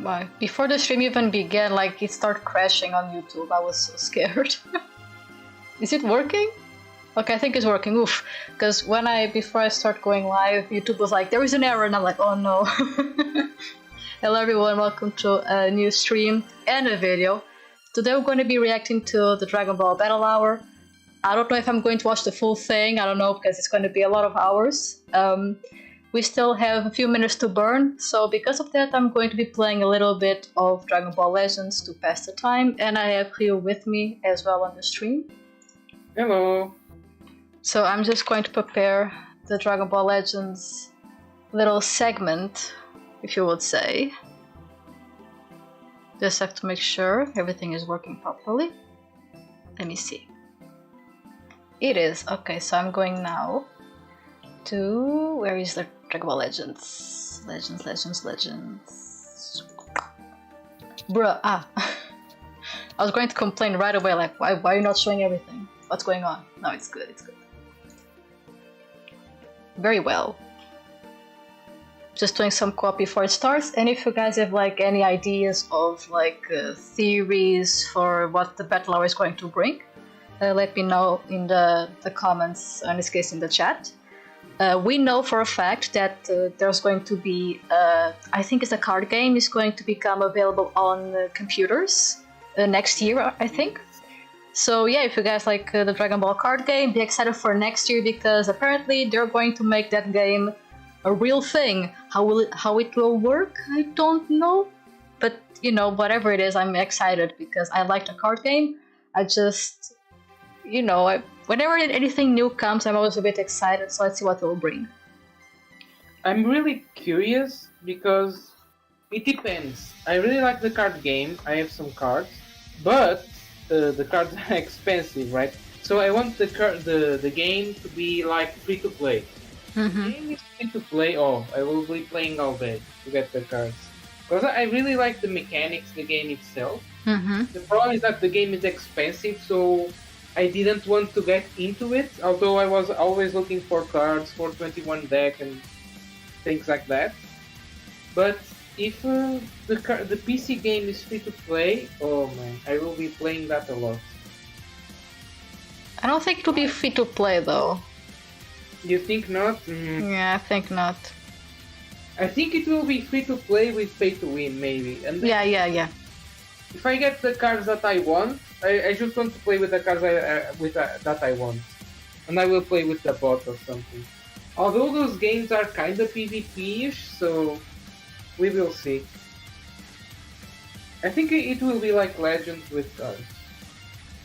Why? Before the stream even began, like it started crashing on YouTube. I was so scared. Is it working? Okay, I think it's working. Oof. Because before I start going live, YouTube was like, there is an error, and I'm like, oh no. Hello everyone, welcome to a new stream and a video. Today we're going to be reacting to the Dragon Ball Battle Hour. I don't know if I'm going to watch the full thing, I don't know, because it's going to be a lot of hours. We still have a few minutes to burn, so because of that I'm going to be playing a little bit of Dragon Ball Legends to pass the time, and I have Rio with me as well on the stream. Hello! So I'm just going to prepare the Dragon Ball Legends little segment, if you would say. Just have to make sure everything is working properly. Let me see. It is. Okay, so I'm going now to... where is the Dragon Ball Legends? Legends. Bruh, I was going to complain right away, like, why are you not showing everything? What's going on? No, it's good, it's good. Very well. Just doing some copy before it starts, and if you guys have like any ideas of like theories for what the battle hour is going to bring, let me know in the comments, in this case in the chat. We know for a fact that there's going to be, I think it's a card game, is going to become available on computers next year, I think. So yeah, if you guys like the Dragon Ball card game, be excited for next year, because apparently they're going to make that game a real thing. How it will work, I don't know. But you know, whatever it is, I'm excited because I like the card game. I just, you know, whenever anything new comes, I'm always a bit excited, so let's see what it will bring. I'm really curious because it depends. I really like the card game, I have some cards, but the cards are expensive, right? So I want the game to be like free to play. Mm-hmm. The game is free to play, oh, I will be playing all day to get the cards. Because I really like the mechanics, the game itself. Mm-hmm. The problem is that the game is expensive, so I didn't want to get into it, although I was always looking for cards for 21 deck and things like that. But if the PC game is free to play, oh man, I will be playing that a lot. I don't think it will be free to play though. You think not? Yeah, I think not. I think it will be free to play with pay to win, maybe. And Yeah. If I get the cards that I want, I just want to play with the cards that I want, and I will play with the bot or something. Although those games are kind of PvP-ish, so we will see. I think it will be like Legends with cards,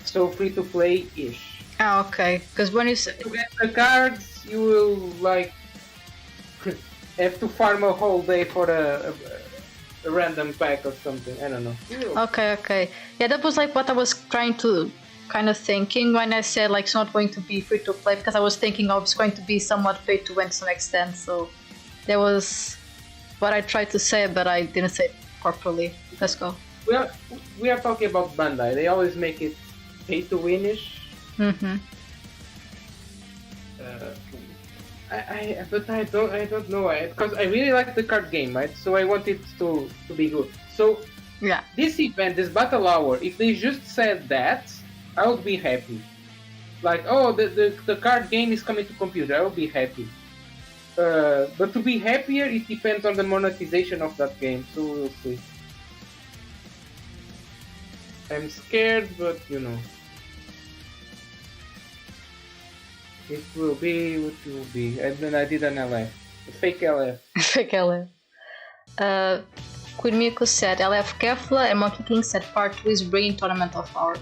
so free to play-ish. Oh, okay. Because when you say to get the cards, you will like have to farm a whole day for a random pack or something. I don't know. Okay. Yeah, that was like what I was trying to kind of thinking when I said like it's not going to be free to play, because I was thinking it's going to be somewhat pay to win to some extent. So that was what I tried to say, but I didn't say it properly. Let's go. We are talking about Bandai. They always make it pay to win-ish. Mm-hmm. But I don't know, because I really like the card game, right? So I want it to be good. So yeah, this event, this battle hour, if they just said that, I would be happy. Like, oh, the card game is coming to computer, I would be happy. But to be happier, it depends on the monetization of that game. So we'll see. I'm scared, but you know. It will be what it will be. And then I did an LF. A fake LF. Fake LF. Queen Miko said LF Kefla, and Monkey King said part 2 is bringing Tournament of Power.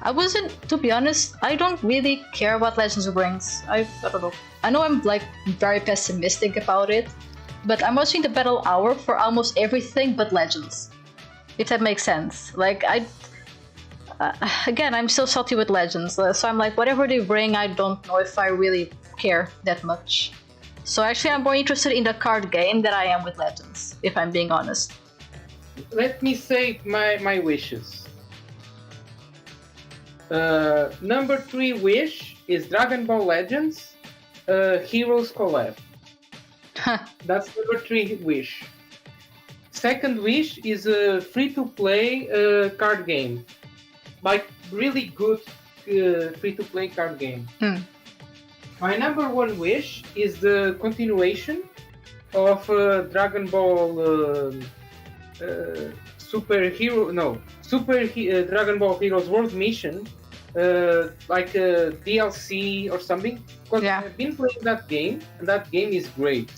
I wasn't, to be honest, I don't really care what Legends brings. I don't know. I know I'm like very pessimistic about it, but I'm watching the Battle Hour for almost everything but Legends. If that makes sense. Like, again, I'm still salty with Legends, so I'm like, whatever they bring, I don't know if I really care that much. So actually, I'm more interested in the card game than I am with Legends, if I'm being honest. Let me say my wishes. Number 3 wish is Dragon Ball Legends Heroes Collab. That's number 3 wish. second wish is a free-to-play card game, like really good free-to-play card game. My number one wish is the continuation of Dragon Ball Dragon Ball Heroes World Mission, like a DLC or something. Because I've been playing that game, and that game is great.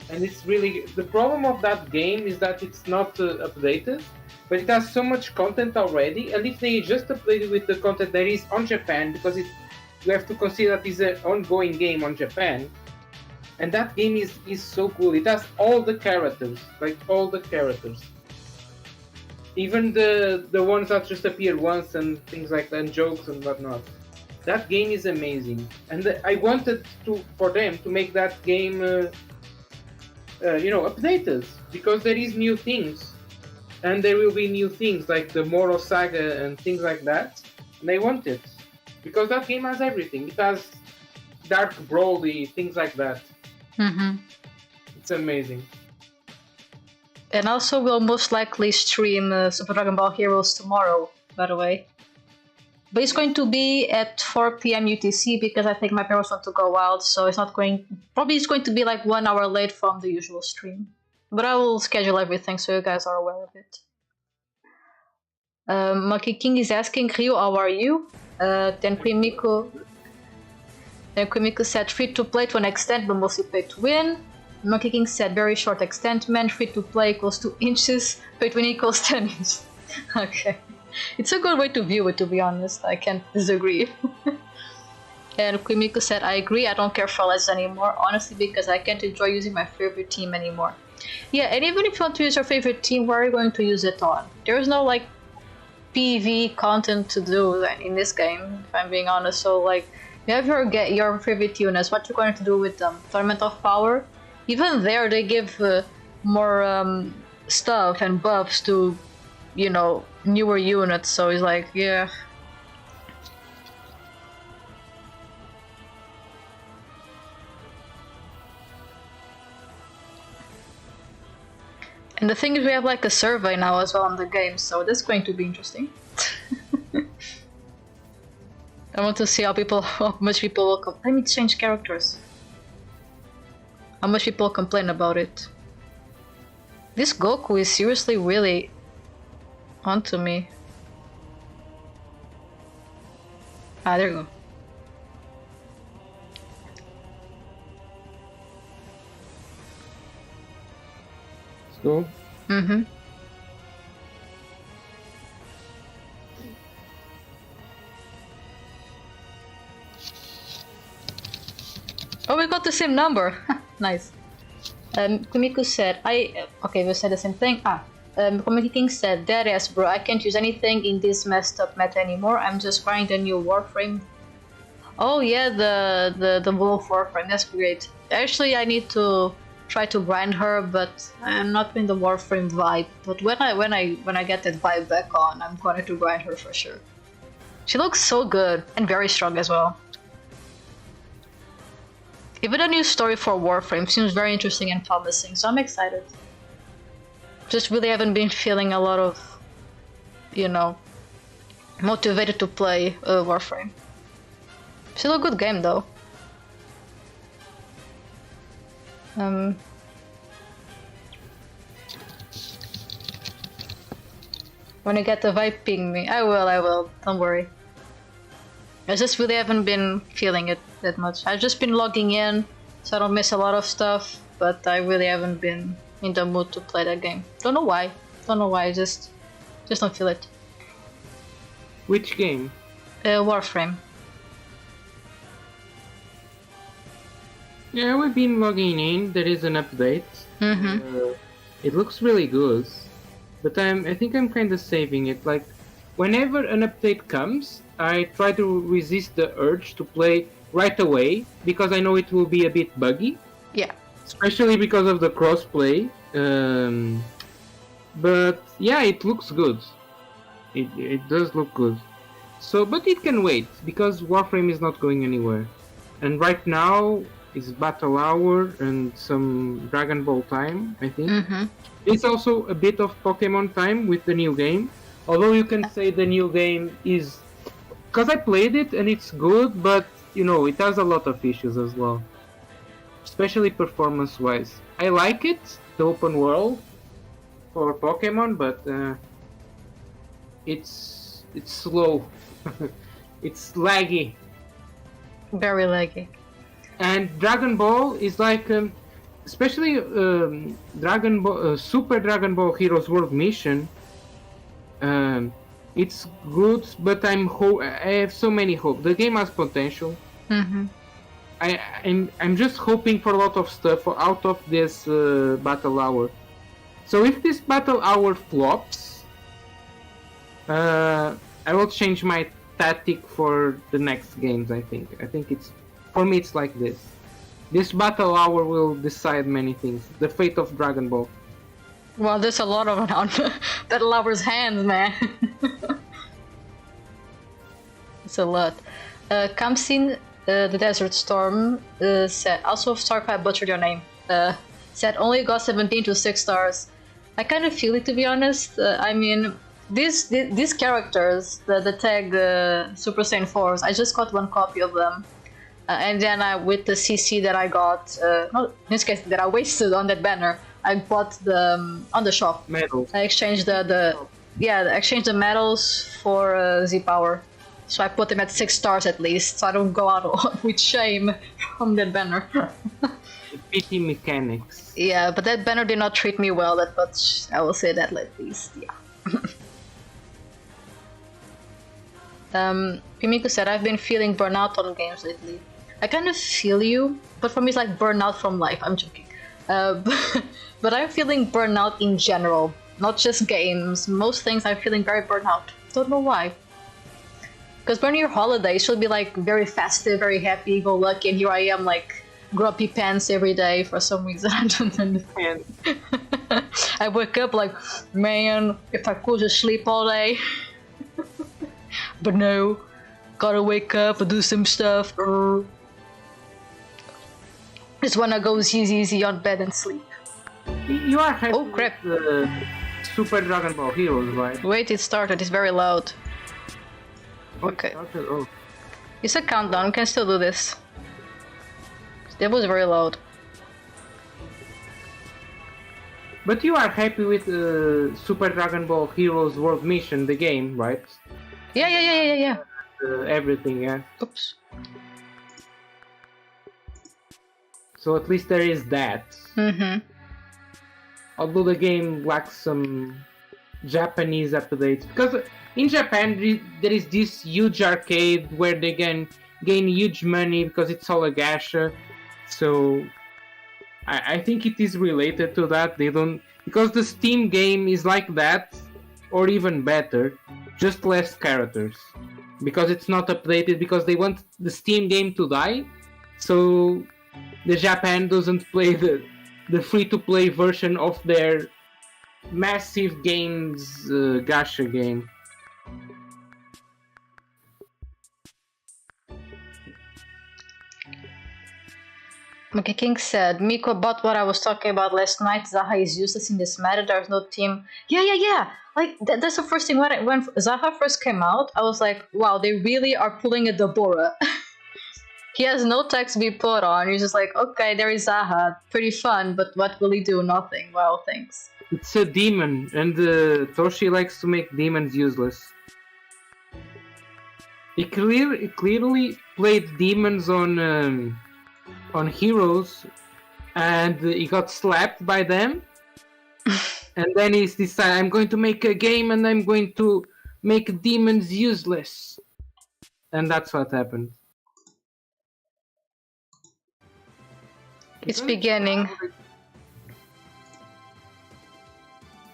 And it's really, the problem of that game is that it's not updated, but it has so much content already. And if they just updated with the content that is on Japan, because you have to consider that it's an ongoing game on Japan, and that game is so cool. It has all the characters, like all the characters, even the ones that just appear once and things like that, and jokes and whatnot. That game is amazing, and I wanted for them to make that game, updated, because there is new things, and there will be new things like the Moro Saga and things like that. And I want it because that game has everything. It has Dark Broly, things like that. It's amazing. And also, we'll most likely stream Super Dragon Ball Heroes tomorrow, by the way. But it's going to be at 4 p.m. UTC because I think my parents want to go out, so it's going to be like 1 hour late from the usual stream. But I will schedule everything so you guys are aware of it. Monkey King is asking, Ryu, how are you? Then Kwimiku said free to play to an extent, but mostly pay to win. Monkey King said very short extent, man. Free to play equals 2 inches, pay to win equals 10 inches. Okay. It's a good way to view it, to be honest. I can't disagree. And Kwimiku said, I agree, I don't care for less anymore, honestly, because I can't enjoy using my favorite team anymore. Yeah, and even if you want to use your favorite team, where are you going to use it on? There's no, like, PV content to do in this game, if I'm being honest. So, like, you have your favorite units, what you're going to do with them? Tournament of Power? Even there, they give more stuff and buffs to, newer units, so it's like, yeah. And the thing is, we have like a survey now as well on the game, so this is going to be interesting. I want to see how much people will let me change characters. How much people complain about it. This Goku is seriously really onto me. Ah, there you go. Let's go. Oh, we got the same number. Nice. Kumiko said, okay, we said the same thing. Comedy King said, "Deadass, bro, I can't use anything in this messed up meta anymore. I'm just grinding a new Warframe." Oh yeah, the Wolf Warframe, that's great. Actually, I need to try to grind her, but I'm not in the Warframe vibe. But when I get that vibe back on, I'm going to grind her for sure. She looks so good and very strong as well. Even a new story for Warframe seems very interesting and promising, so I'm excited. Just really haven't been feeling a lot of, motivated to play Warframe. Still a good game though. When you get the vibe, ping me. I will. Don't worry. I just really haven't been feeling it that much. I've just been logging in, so I don't miss a lot of stuff, but I really haven't been in the mood to play that game. Don't know why. Just don't feel it. Which game? Warframe. Yeah, we've been logging in. There is an update. It looks really good, but I think I'm kind of saving it. Like, whenever an update comes, I try to resist the urge to play right away because I know it will be a bit buggy. Yeah. Especially because of the crossplay. But yeah, it looks good. It does look good. So, but it can wait because Warframe is not going anywhere. And right now, is Battle Hour and some Dragon Ball time, I think. Mm-hmm. It's also a bit of Pokemon time with the new game. Although you can say the new game is... Because I played it and it's good, but, you know, it has a lot of issues as well. Especially performance-wise. I like it, the open world, for Pokemon, but it's slow. It's laggy. Very laggy. And Dragon Ball is like... especially Dragon Ball, Super Dragon Ball Heroes World Mission. It's good, but I have so many hope. The game has potential. Mm-hmm. I'm just hoping for a lot of stuff out of this Battle Hour. So if this Battle Hour flops, I will change my tactic for the next games. I think it's, for me it's like this. This Battle Hour will decide many things. The fate of Dragon Ball. Well, there's a lot of it on Battle Hour's hands, man. It's a lot. Kamsin, the Desert Storm, said, also sorry if I butchered your name, said only got 17 to 6 stars. I kind of feel it, to be honest. I mean, these characters, the tag Super Saiyan 4s, I just got one copy of them. And then with the CC that I got, not in this case that I wasted on that banner, I bought the on the shop. Medals. I exchanged I exchanged the medals for Z Power, so I put them at 6 stars at least, so I don't go out with shame from that banner. Pity mechanics. Yeah, but that banner did not treat me well that much. I will say that at least. Yeah. Pimiko said, I've been feeling burnout on games lately. I kind of feel you, but for me it's like burnout from life. I'm joking. But I'm feeling burnout in general, not just games. Most things I'm feeling very burnout. Don't know why. Because when your holidays should be like very festive, very happy, go lucky, and here I am like grumpy pants every day for some reason. I don't understand. I wake up like, man, if I could just sleep all day. But no, gotta wake up and do some stuff. Just wanna go easy on bed and sleep. You are happy Oh crap! with Super Dragon Ball Heroes, right? Wait, it started. It's very loud. Okay. Oh. It's a countdown. We can still do this. That was very loud. But you are happy with Super Dragon Ball Heroes World Mission, the game, right? Yeah. Everything, yeah. Oops. So at least there is that. Mm-hmm. Although the game lacks some Japanese updates. Because in Japan there is this huge arcade where they can gain huge money because it's all a gacha. So I think it is related to that. They don't... Because the Steam game is like that, or even better, just less characters. Because it's not updated, because they want the Steam game to die. So the Japan doesn't play the free-to-play version of their massive games gacha game. Monkey King said, Miko, about what I was talking about last night, Zaha is useless in this matter, there's no team. Yeah. Like, that's the first thing. When Zaha first came out, I was like, wow, they really are pulling a Deborah. He has no text to be put on. You're just like, okay, there is Zaha. Pretty fun, but what will he do? Nothing. Wow, thanks. It's a demon, and Toshi likes to make demons useless. He clearly played demons on Heroes, and he got slapped by them. And then he decided, I'm going to make a game and I'm going to make demons useless. And that's what happened. It's beginning.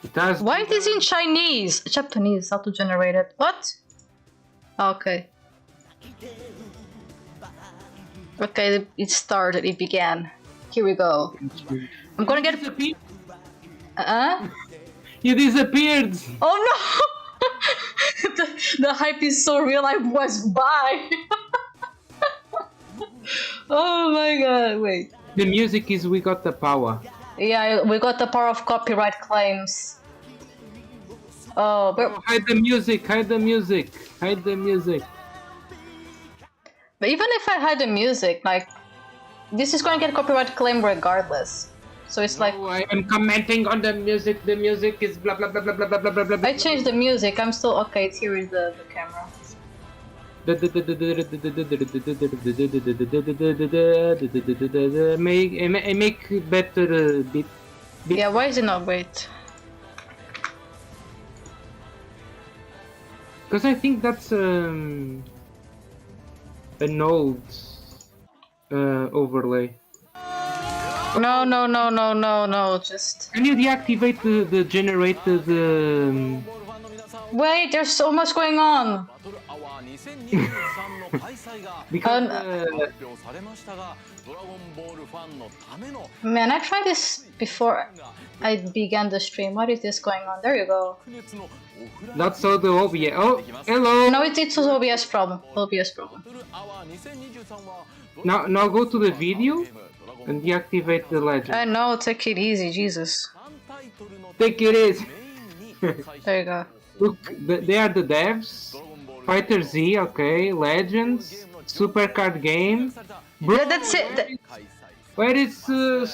It Why it is in Chinese? Japanese, auto-generated. What? Okay. Okay, it started, it began. Here we go. I'm gonna get... You disappeared! Oh no! the hype is so real, I was by! Oh my god. Wait. The music is We Got the Power. Yeah, we got the power of copyright claims. Oh, but Hide the music, hide the music, hide the music. even if I hide the music, like, this is going to get copyright claim regardless. So it's like, I am commenting on the music is blah blah blah blah blah blah blah blah. I changed the music, I'm still, okay, it's here is the camera. Make better beat. Yeah, why is it not wait? Because I think that's a node overlay. No, just... Can you deactivate the generated... Wait, there's so much going on! because... Man, I tried this before I began the stream. What is this going on? There you go. Not so the OBS. Oh, hello! No, it's OBS problem. OBS problem. Now go to the video and deactivate the legend. I know, take it easy, Jesus. Take it easy. There you go. Look, they are the devs. Fighter Z, okay. Legends. Supercard game. Bro, Yeah, that's it. where is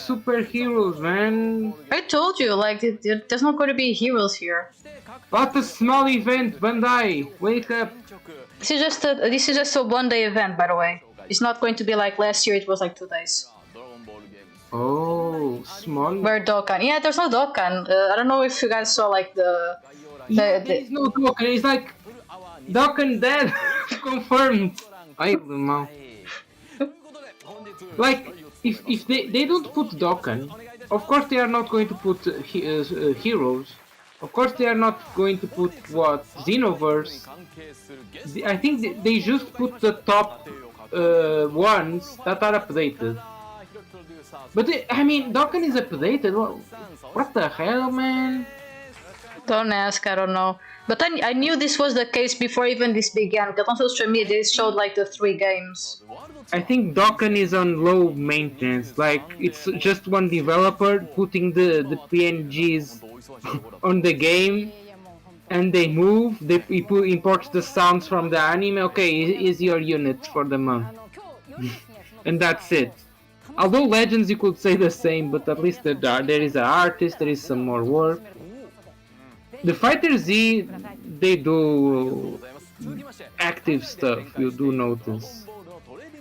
superheroes, man? I told you, like, there's not going to be heroes here. What a small event, Bandai. Wake up. This is just a one-day event, by the way. It's not going to be like last year. It was like 2 days. Oh, small. Where Dokkan? Yeah, there's no Dokkan. I don't know if you guys saw like the There is no Dokkan. It's like Dokkan dead. Confirmed. I don't know. Like, if they don't put Dokkan, of course they are not going to put heroes. Of course they are not going to put what? Xenoverse. I think they just put the top ones that are updated. But I mean, Dokkan is updated. What the hell, man? Don't ask, I don't know. But I knew this was the case before even this began, because on social media they showed like the 3 games. I think Dokkan is on low maintenance. Like, it's just one developer putting the PNGs on the game, and they move, they import the sounds from the anime. Okay, is your unit for the month. And that's it. Although Legends you could say the same, but at least there is an artist, there is some more work. The Fighter Z, they do active stuff, you do notice.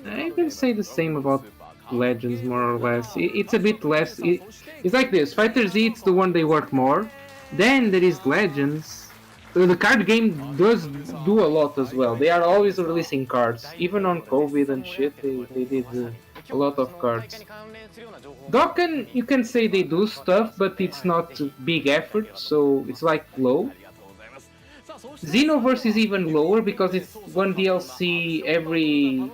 I can say the same about Legends, more or less. It's a bit less. It's like this: Fighter Z, it's the one they work more. Then there is Legends. The card game does do a lot as well. They are always releasing cards, even on COVID and shit. They did a lot of cards. Dokkan, you can say they do stuff, but it's not big effort, so it's like low. Xenoverse is even lower because it's one DLC every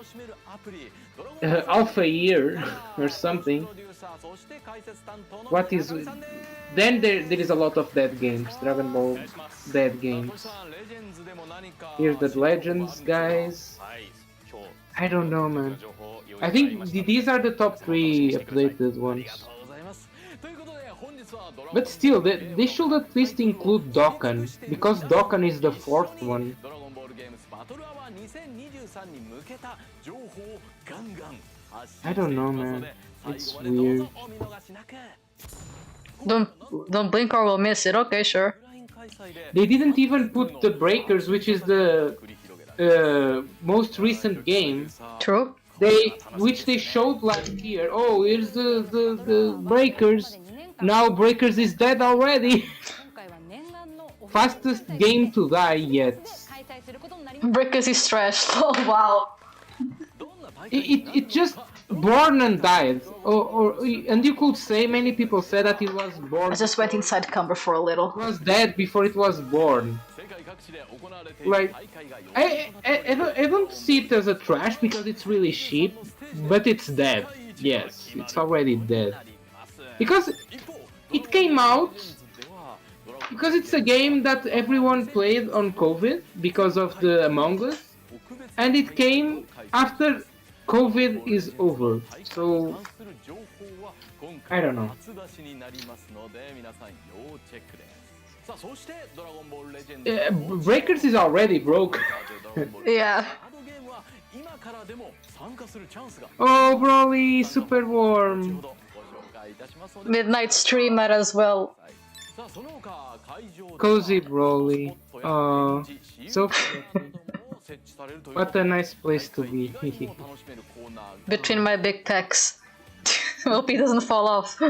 half a year or something. What is... Then there is a lot of dead games, Dragon Ball dead games. Here's the Legends, guys. I don't know, man. I think these are the top 3 updated ones. But still, they should at least include Dokkan, because Dokkan is the 4th one. I don't know, man. It's weird. Don't blink or we'll miss it. Okay, sure. They didn't even put the Breakers, which is the most recent game. True. Which they showed last year. Oh, here's the Breakers. Now Breakers is dead already. Fastest game to die yet. Breakers is trash. Oh wow. It just born and died. And you could say, many people said that it was born. I just went inside Cumber for a little. It was dead before it was born. Like, I don't see it as a trash because it's really cheap, but it's dead. Yes, it's already dead. Because it came out, because it's a game that everyone played on COVID because of the Among Us, and it came after COVID is over, so I don't know. Breakers is already broke. Yeah. Oh, Broly, super warm. Midnight stream might as well. Cozy Broly. Oh, so what a nice place to be. Between my big pecs. Hope he doesn't fall off.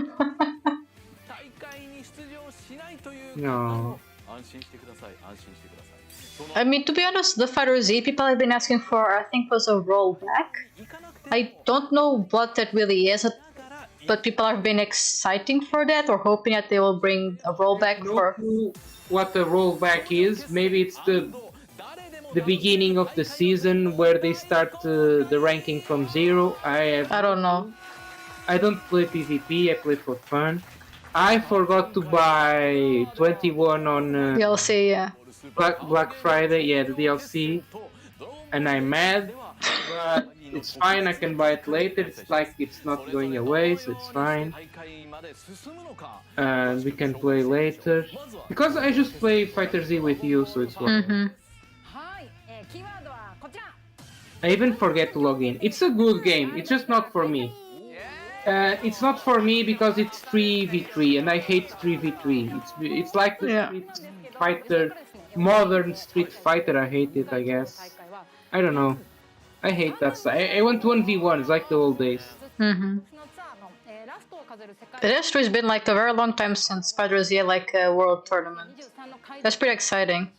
No. I mean, to be honest, the Fighter Z people have been asking for, I think, was a rollback. I don't know what that really is, but people have been exciting for that or hoping that they will bring a rollback for. What the rollback is? Maybe it's the beginning of the season where they start the ranking from 0. I don't know. I don't play PvP. I play for fun. I forgot to buy 21 on DLC, yeah. Black Friday, yeah, the DLC, and I'm mad, but it's fine, I can buy it later. It's like it's not going away, so it's fine. And we can play later. Because I just play Fighter Z with you, so it's fine. I even forget to log in. It's a good game, it's just not for me. It's not for me because it's 3v3, and I hate 3v3. It's like the Street Fighter, modern Street Fighter. I hate it, I guess. I don't know. I hate that stuff. I want 1v1. It's like the old days. The history's been like a very long time since Fighter Z like a world tournament. That's pretty exciting.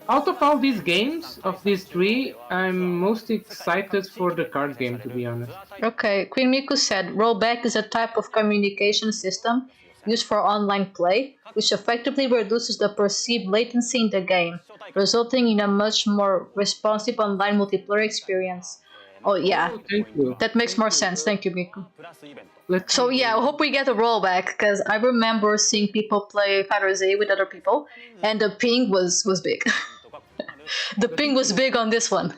Out of all these games, of these 3, I'm most excited for the card game, to be honest. Okay, Queen Miku said, rollback is a type of communication system used for online play, which effectively reduces the perceived latency in the game, resulting in a much more responsive online multiplayer experience. Oh yeah, that makes more sense. Thank you, Miku. So yeah, I hope we get a rollback, because I remember seeing people play Fighter Z with other people, and the ping was big. The ping was big on this one.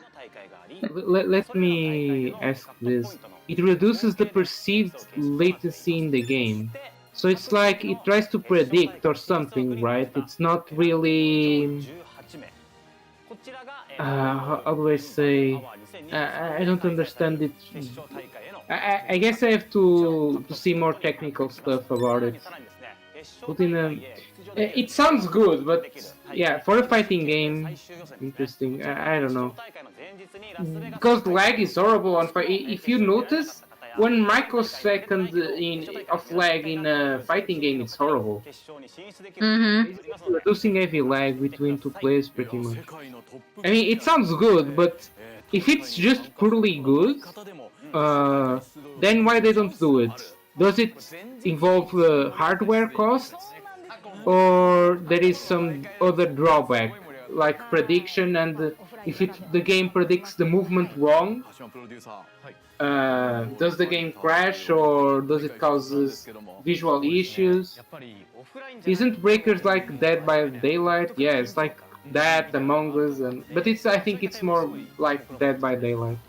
Let me ask this. It reduces the perceived latency in the game. So it's like it tries to predict or something, right? It's not really... how do I say? I don't understand it. I guess I have to see more technical stuff about it. But it sounds good, but yeah, for a fighting game, interesting. I don't know. Because lag is horrible on fight. If you notice, 1 microsecond of lag in a fighting game, it's horrible. Reducing heavy lag between 2 players, pretty much. I mean, it sounds good, but if it's just poorly good, then why they don't do it? Does it involve hardware costs, or there is some other drawback, like prediction, and if the game predicts the movement wrong, does the game crash, or does it cause visual issues? Isn't Breakers like Dead by Daylight? Yeah, it's like that, Among Us, but I think it's more like Dead by Daylight.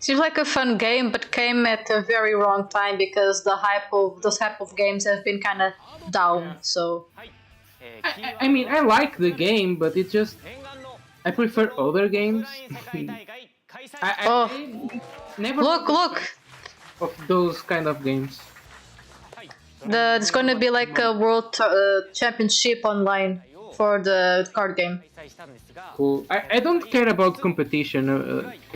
Seems like a fun game, but came at a very wrong time because those type of games have been kind of down. So, I mean, I like the game, but it just I prefer other games. I never look of those kind of games. There's gonna be like a world championship online for the card game. Cool. I don't care about competition.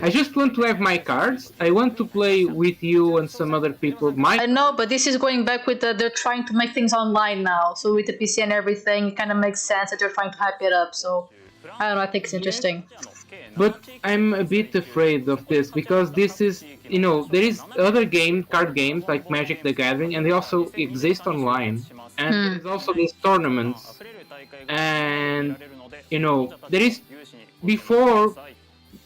I just want to have my cards. I want to play with you and some other people. I know, but this is going back with they're trying to make things online now. So with the PC and everything, it kind of makes sense that they're trying to hype it up. So I don't know. I think it's interesting. But I'm a bit afraid of this because this is, there is other card games like Magic the Gathering, and they also exist online. And there's also these tournaments. And, there is, before,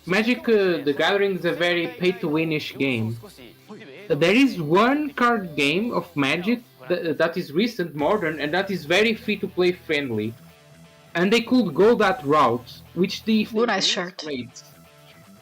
Magic the Gathering is a very pay-to-win-ish game. There is one card game of Magic that is recent, modern, and that is very free-to-play friendly. and they could go that route, which the Ooh, nice shirt. great.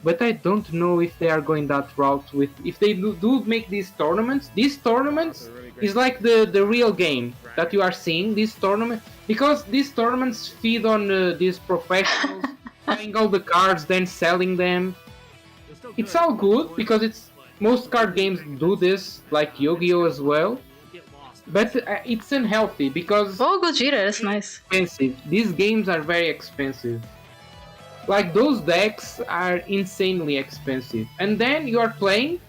But I don't know if they are going that route with if they do make these tournaments. These tournaments is like the real game that you are seeing. This tournament because these tournaments feed on these professionals buying all the cards, then selling them. It's all good because it's most card games do this, like Yu-Gi-Oh as well. But it's unhealthy because Oh, Gojira, that's nice. expensive. These games are very expensive. Like those decks are insanely expensive, and then you are playing,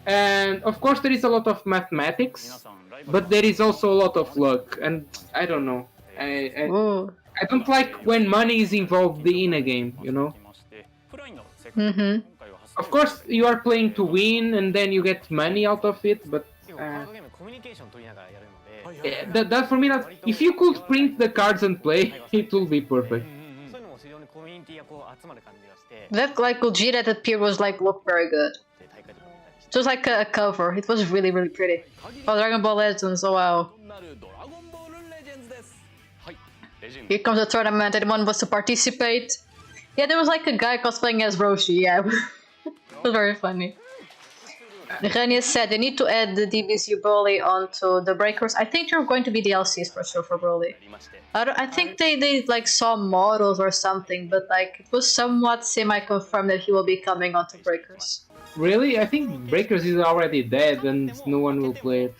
and of course there is a lot of mathematics, but there is also a lot of luck, and I don't know. I don't like when money is involved in a game, you know. Mm-hmm. Of course you are playing to win, and then you get money out of it, but that for me, that if you could print the cards and play, it will be perfect. That like Gojira that appeared was like looked very good. It was like a cover. It was really really pretty. Oh, Dragon Ball Legends! Oh wow! Here comes the tournament. Anyone wants to participate? Yeah, there was like a guy cosplaying as Roshi. Yeah, it was very funny. Rania said they need to add the DBZ Broly onto the breakers. I think there are going to be DLCs for sure for Broly. I think they like saw models or something, but like it was somewhat semi-confirmed that he will be coming onto breakers. Really? I think breakers is already dead and no one will play it.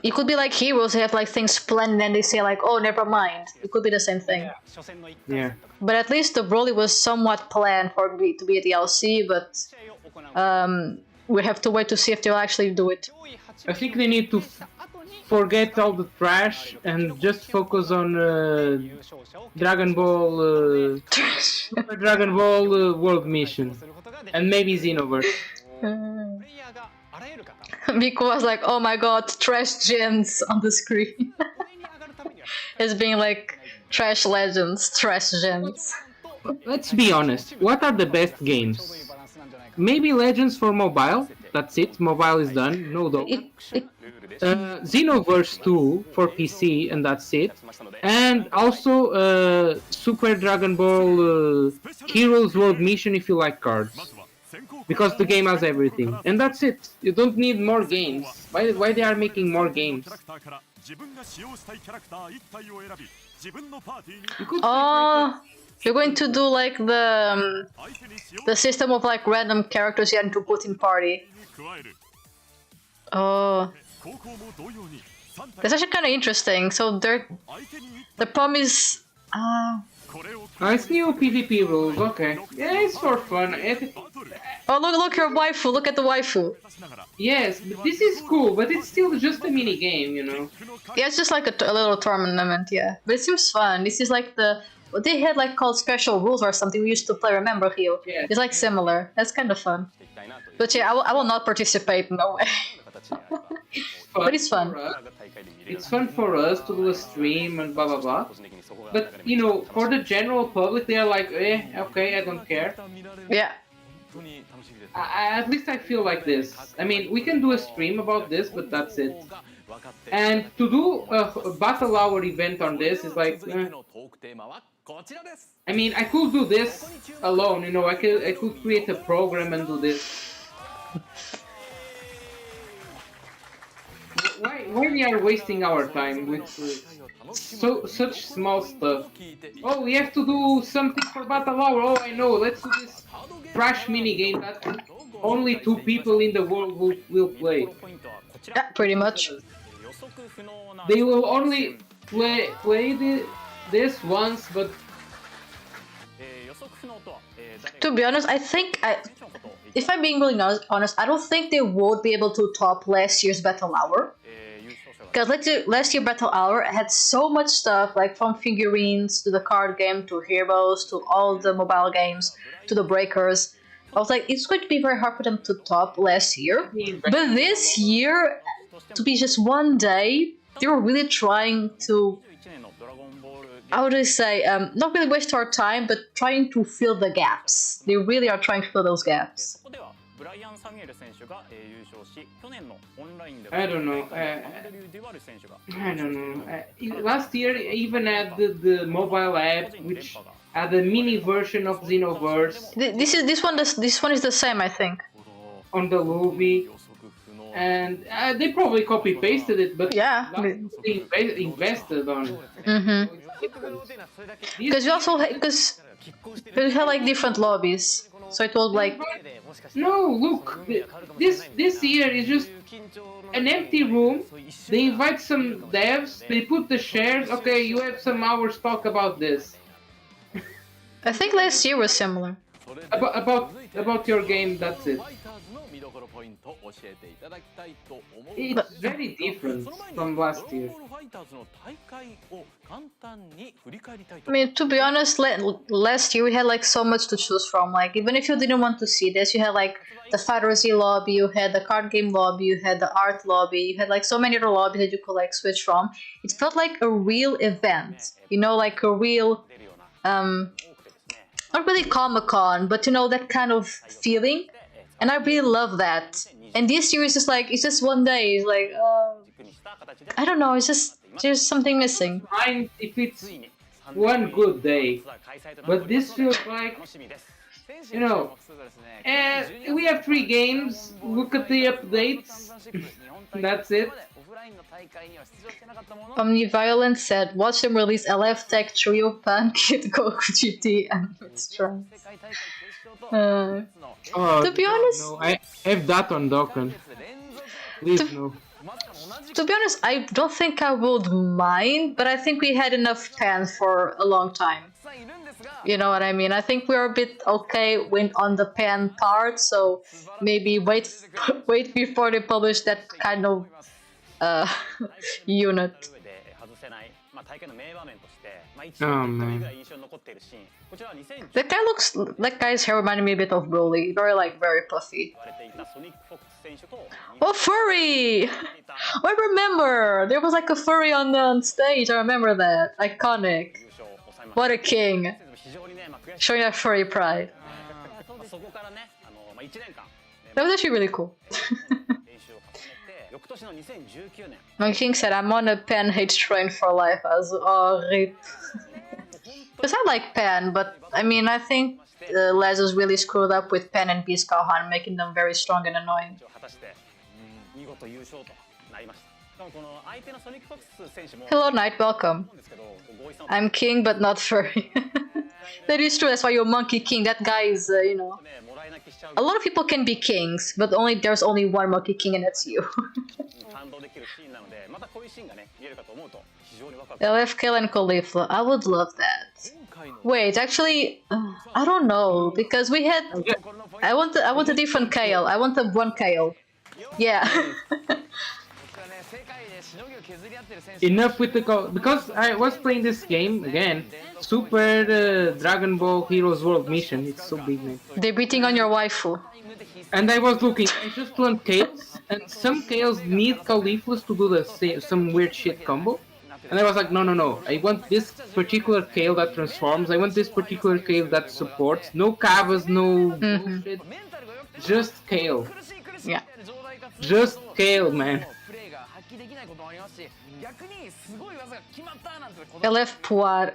It could be like Heroes, they have like things planned and they say like, oh, never mind. It could be the same thing. Yeah. But at least the Broly was somewhat planned for it to be a DLC, but we have to wait to see if they'll actually do it. I think they need to forget all the trash and just focus on Dragon Ball Dragon Ball World Mission and maybe Xenoverse. Miku was like, oh my god, trash gems on the screen. It's being like trash legends, trash gems. Let's be honest, what are the best games? Maybe Legends for mobile, that's it, mobile is done, no doubt. Xenoverse 2 for PC, and that's it. And also Super Dragon Ball Heroes World Mission if you like cards. Because the game has everything. And that's it. You don't need more games. Why they are making more games? Oh, you're going to do like the system of like random characters you have to put in party. Oh, that's actually kind of interesting. So the problem is, it's new PvP rules. Okay, yeah, it's for fun. Oh look, your waifu. Look at the waifu. Yes, but this is cool, but it's still just a mini game, you know. Yeah, it's just like a little tournament, yeah. But it seems fun. This is like what they had like called special rules or something we used to play, remember, Hio? Yeah. It's like similar. That's kind of fun. But yeah, I will not participate, no way. But it's fun. It's fun for us to do a stream and blah blah blah. But, you know, for the general public, they are like, okay, I don't care. Yeah. At least I feel like this. I mean, we can do a stream about this, but that's it. And to do a battle hour event on this is like, I mean, I could do this alone, you know, I could create a program and do this. Why we are wasting our time with such small stuff? Oh, we have to do something for battle hour. Oh, I know. Let's do this trash mini game that only 2 people in the world will play. Yeah, pretty much. They will only play this once, but to be honest, I think if I'm being really honest, I don't think they would be able to top last year's battle hour. Because last year Battle Hour had so much stuff, like from figurines to the card game to heroes to all the mobile games to the breakers. I was like, it's going to be very hard for them to top last year. But this year, to be just one day, they were really trying to, how would I say, not really waste our time, but trying to fill the gaps. They really are trying to fill those gaps. I don't know. I don't know. Last year even had the mobile app, which had a mini version of Xenoverse This one is the same, I think. on the lobby, and they probably copy pasted it, but Yeah. they invested on it. Mm-hmm. Because you also because you had like different lobbies, so it was like No, look, this year is just an empty room. They invite some devs, they put the shares. Okay, you have some hours talk about this. I think last year was similar. About your game. That's it. It's very different from last year. I mean, to be honest, last year we had like so much to choose from. Like, even if you didn't want to see this, you had like the Fighter Z lobby, you had the card game lobby, you had the art lobby, you had like so many other lobbies that you could like switch from. It felt like a real event, you know, like a real, not really Comic-Con, but you know, that kind of feeling. And I really love that. And this year is just like, it's just one day. It's like, I don't know, it's just, there's something missing. Fine if it's one good day, but this feels like, you know, we have 3 games. Look at the updates. That's it. Omniviolence said, watch them release LF Tech Trio Pan Kid Goku GT and its trunks. To be honest, no, I have that on Dokkan. Please no. To be honest, I don't think I would mind, but I think we had enough pans for a long time. You know what I mean? I think we're a bit okay on the pan part, so maybe wait before they publish that kind of unit. Oh man. That guy's hair reminded me a bit of Broly. Very puffy. Oh, furry! I remember! There was like a furry on stage, I remember that. Iconic. What a king. Showing that furry pride. That was actually really cool. My king said, I'm on a Pen hate train for life. I was, oh, rip. Because I like Pen, but I mean, I think Les is really screwed up with Pen and Beast Gohan, making them very strong and annoying. Hello, Knight, welcome. I'm king, but not furry. That is true, that's why you're Monkey King. That guy is, you know. A lot of people can be kings, but there's only one Monkey King, and that's you. LFK and Caulifla, I would love that. Wait, actually, I don't know, because we had... I want a different Kale. I want the one Kale. Yeah. Enough with the because I was playing this game again. Super Dragon Ball Heroes World Mission. It's so big, man. They're beating on your waifu. And I was looking. I just want Kales, and some Kales need Cauliflas to do some weird shit combo. And I was like, no. I want this particular Kale that transforms. I want this particular Kale that supports. No Kavas, no bullshit. Just Kale. Yeah. Just Kale, man. LF Puar.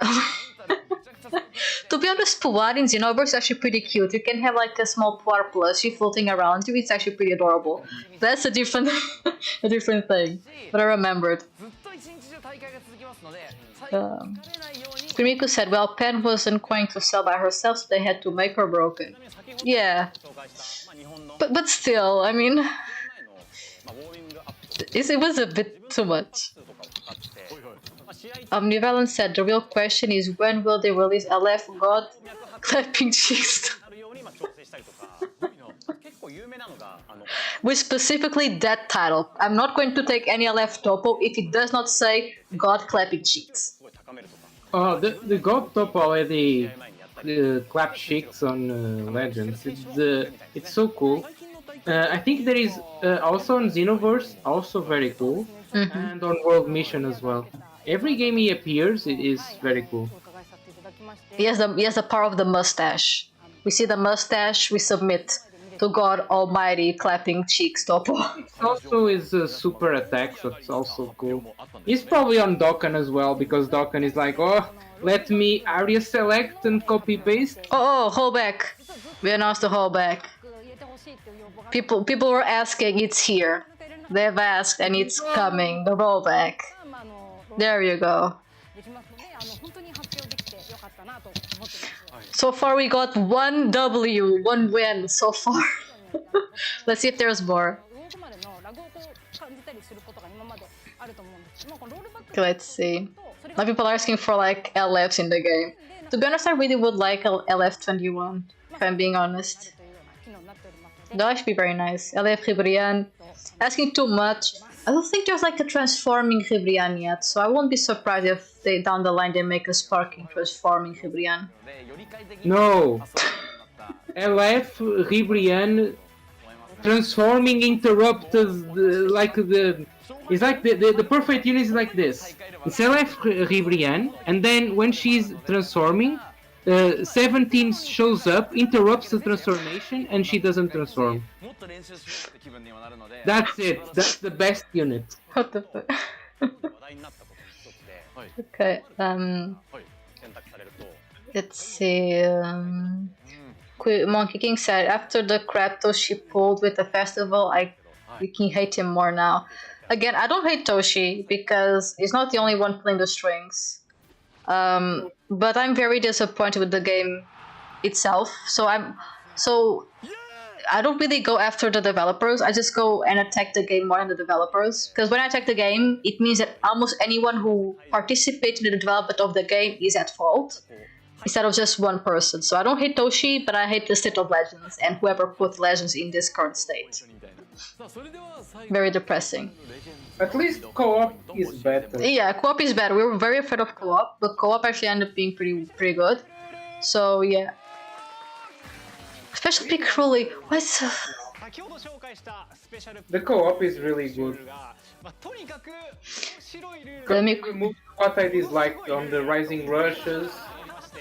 To be honest, Puar in Xenoverse is actually pretty cute. You can have like a small Puar plushie floating around you. It's actually pretty adorable. That's a different a different thing. But I remembered. Kumiko said, well, Pen wasn't going to sell by herself, so they had to make her broken. Yeah. But still, I mean... It was a bit too much. Omnivalent said, the real question is, when will they release LF God clapping cheeks? With specifically that title. I'm not going to take any LF topo if it does not say God clapping cheeks. Oh, the God topo already clap cheeks on Legends. It's so cool. I think there is also on Xenoverse, also very cool, and on World Mission as well. Every game he appears, it is very cool. He has the power of the mustache. We see the mustache, we submit. to God Almighty clapping cheeks Topo. It also is a super attack, so it's also cool. He's probably on Dokkan as well, because Dokkan is like, oh, let me area select and copy paste. Oh, hold back. We announced the hold back. People were asking, it's here. They've asked and it's coming, the rollback. There you go. So far we got 1 W, 1 win so far. Let's see if there's more. Okay, let's see. A lot of people are asking for like LFs in the game. To be honest, I really would like LF21, if I'm being honest. That would be very nice. LF Ribrian. Asking too much. I don't think there's like a transforming Ribrian yet, so I won't be surprised if they down the line they make a sparking transforming Ribrian. No. LF Ribrian transforming interrupted it's like the perfect unit is like this. It's LF Ribrian, and then when she's transforming, 17 shows up, interrupts the transformation, and she doesn't transform. That's it. That's the best unit. What the fuck? Okay, let's see. Monkey King said after the Kratos she pulled with the festival, we can hate him more now. Again, I don't hate Toshi because he's not the only one playing the strings. But I'm very disappointed with the game itself. So I don't really go after the developers. I just go and attack the game more than the developers. Because when I attack the game, it means that almost anyone who participated in the development of the game is at fault, instead of just one person. So I don't hate Toshi, but I hate the state of Legends and whoever put Legends in this current state. Very depressing. At least co-op is better. Yeah, co-op is better. We were very afraid of co-op, but co-op actually ended up being pretty good. So yeah. Special pick Crowley. What's the co-op is really good. Let me remove what I disliked on the Rising Rushes,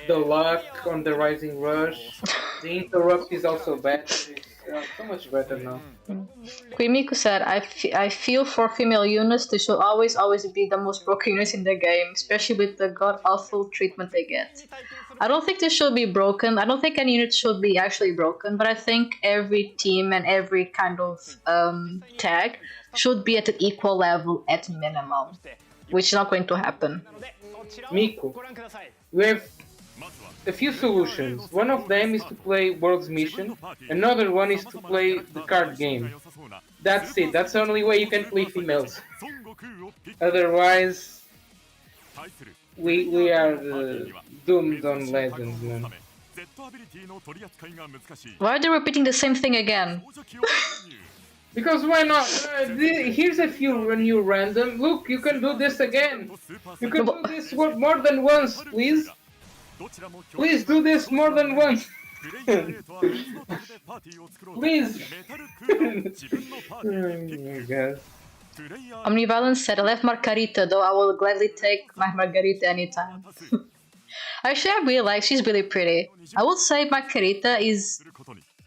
the luck on the Rising Rush, the interrupt is also bad. It's so much better now. Quimiku said, I feel for female units, they should always be the most broken units in the game, especially with the god-awful treatment they get. I don't think they should be broken. I don't think any unit should be actually broken, but I think every team and every kind of tag should be at an equal level at minimum, which is not going to happen. Miku, we have a few solutions. One of them is to play World's Mission, another one is to play the card game. That's it, that's the only way you can play females. Otherwise, we are doomed on Legends, man. Why are they repeating the same thing again? Because why not? Here's a few new random. Look, you can do this again. You can do this more than once, please. Please do this more than once. Please. Oh my god. Omnivalence said, I left Margarita, though I will gladly take my Margarita anytime. Actually, I really like, she's really pretty. I would say Margarita is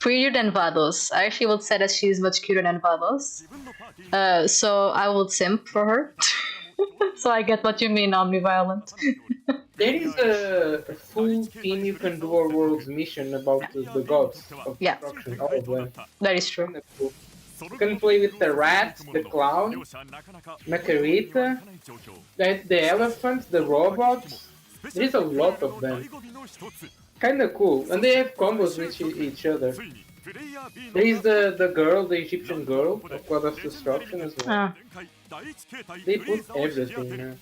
prettier than Vados. I actually would say that she's much cuter than Vados. So I would simp for her. So I get what you mean, Omniviolent. There is a full team you can do a World's Mission about the gods of destruction, all of them. That is true. You can play with the rat, the clown, Macarita, the elephant, the robots. There is a lot of them. Kinda cool. And they have combos with each other. There is the girl, the Egyptian girl, of God of Destruction as well. They put everything, man.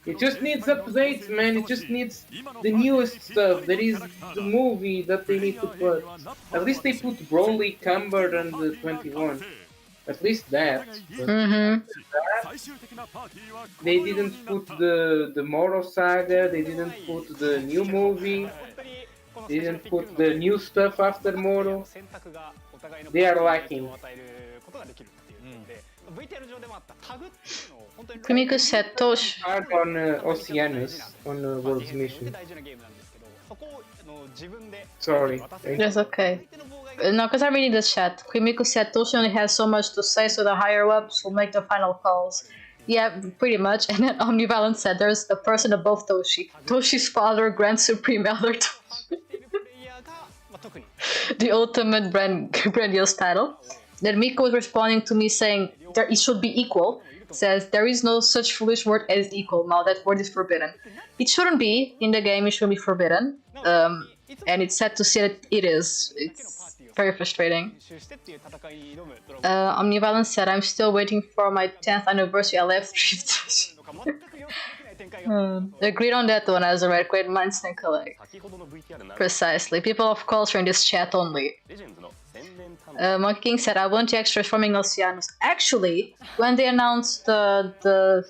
It just needs updates, man. It just needs the newest stuff. There is the movie that they need to put. At least they put Broly, Cumber, and the 21. At least that. They didn't put the Moro Saga. They didn't put the new movie. They didn't put the new stuff after Moro. They are lacking. Kumiko said Tosh. Hard on Oceanus on World's Mission. Sorry. That's okay. No, because I'm reading the chat. Kimiko said Toshi only has so much to say, so the higher ups will make the final calls. Yeah, pretty much. And then Omnivalent said there's a person above Toshi. Toshi's father, Grand Supreme Elder Toshi. The ultimate grandiose title. Then Miko was responding to me saying it should be equal. Says there is no such foolish word as equal. Now that word is forbidden. It shouldn't be in the game. It should be forbidden. And it's sad to see that it is. It's very frustrating. Omnivalent said I'm still waiting for my 10th anniversary. I left Drift. Agreed on that one, as a red great minds think alike. Precisely. People of culture in this chat only. Monkey King said, I want the extras forming Oceanos. Actually, when they announced the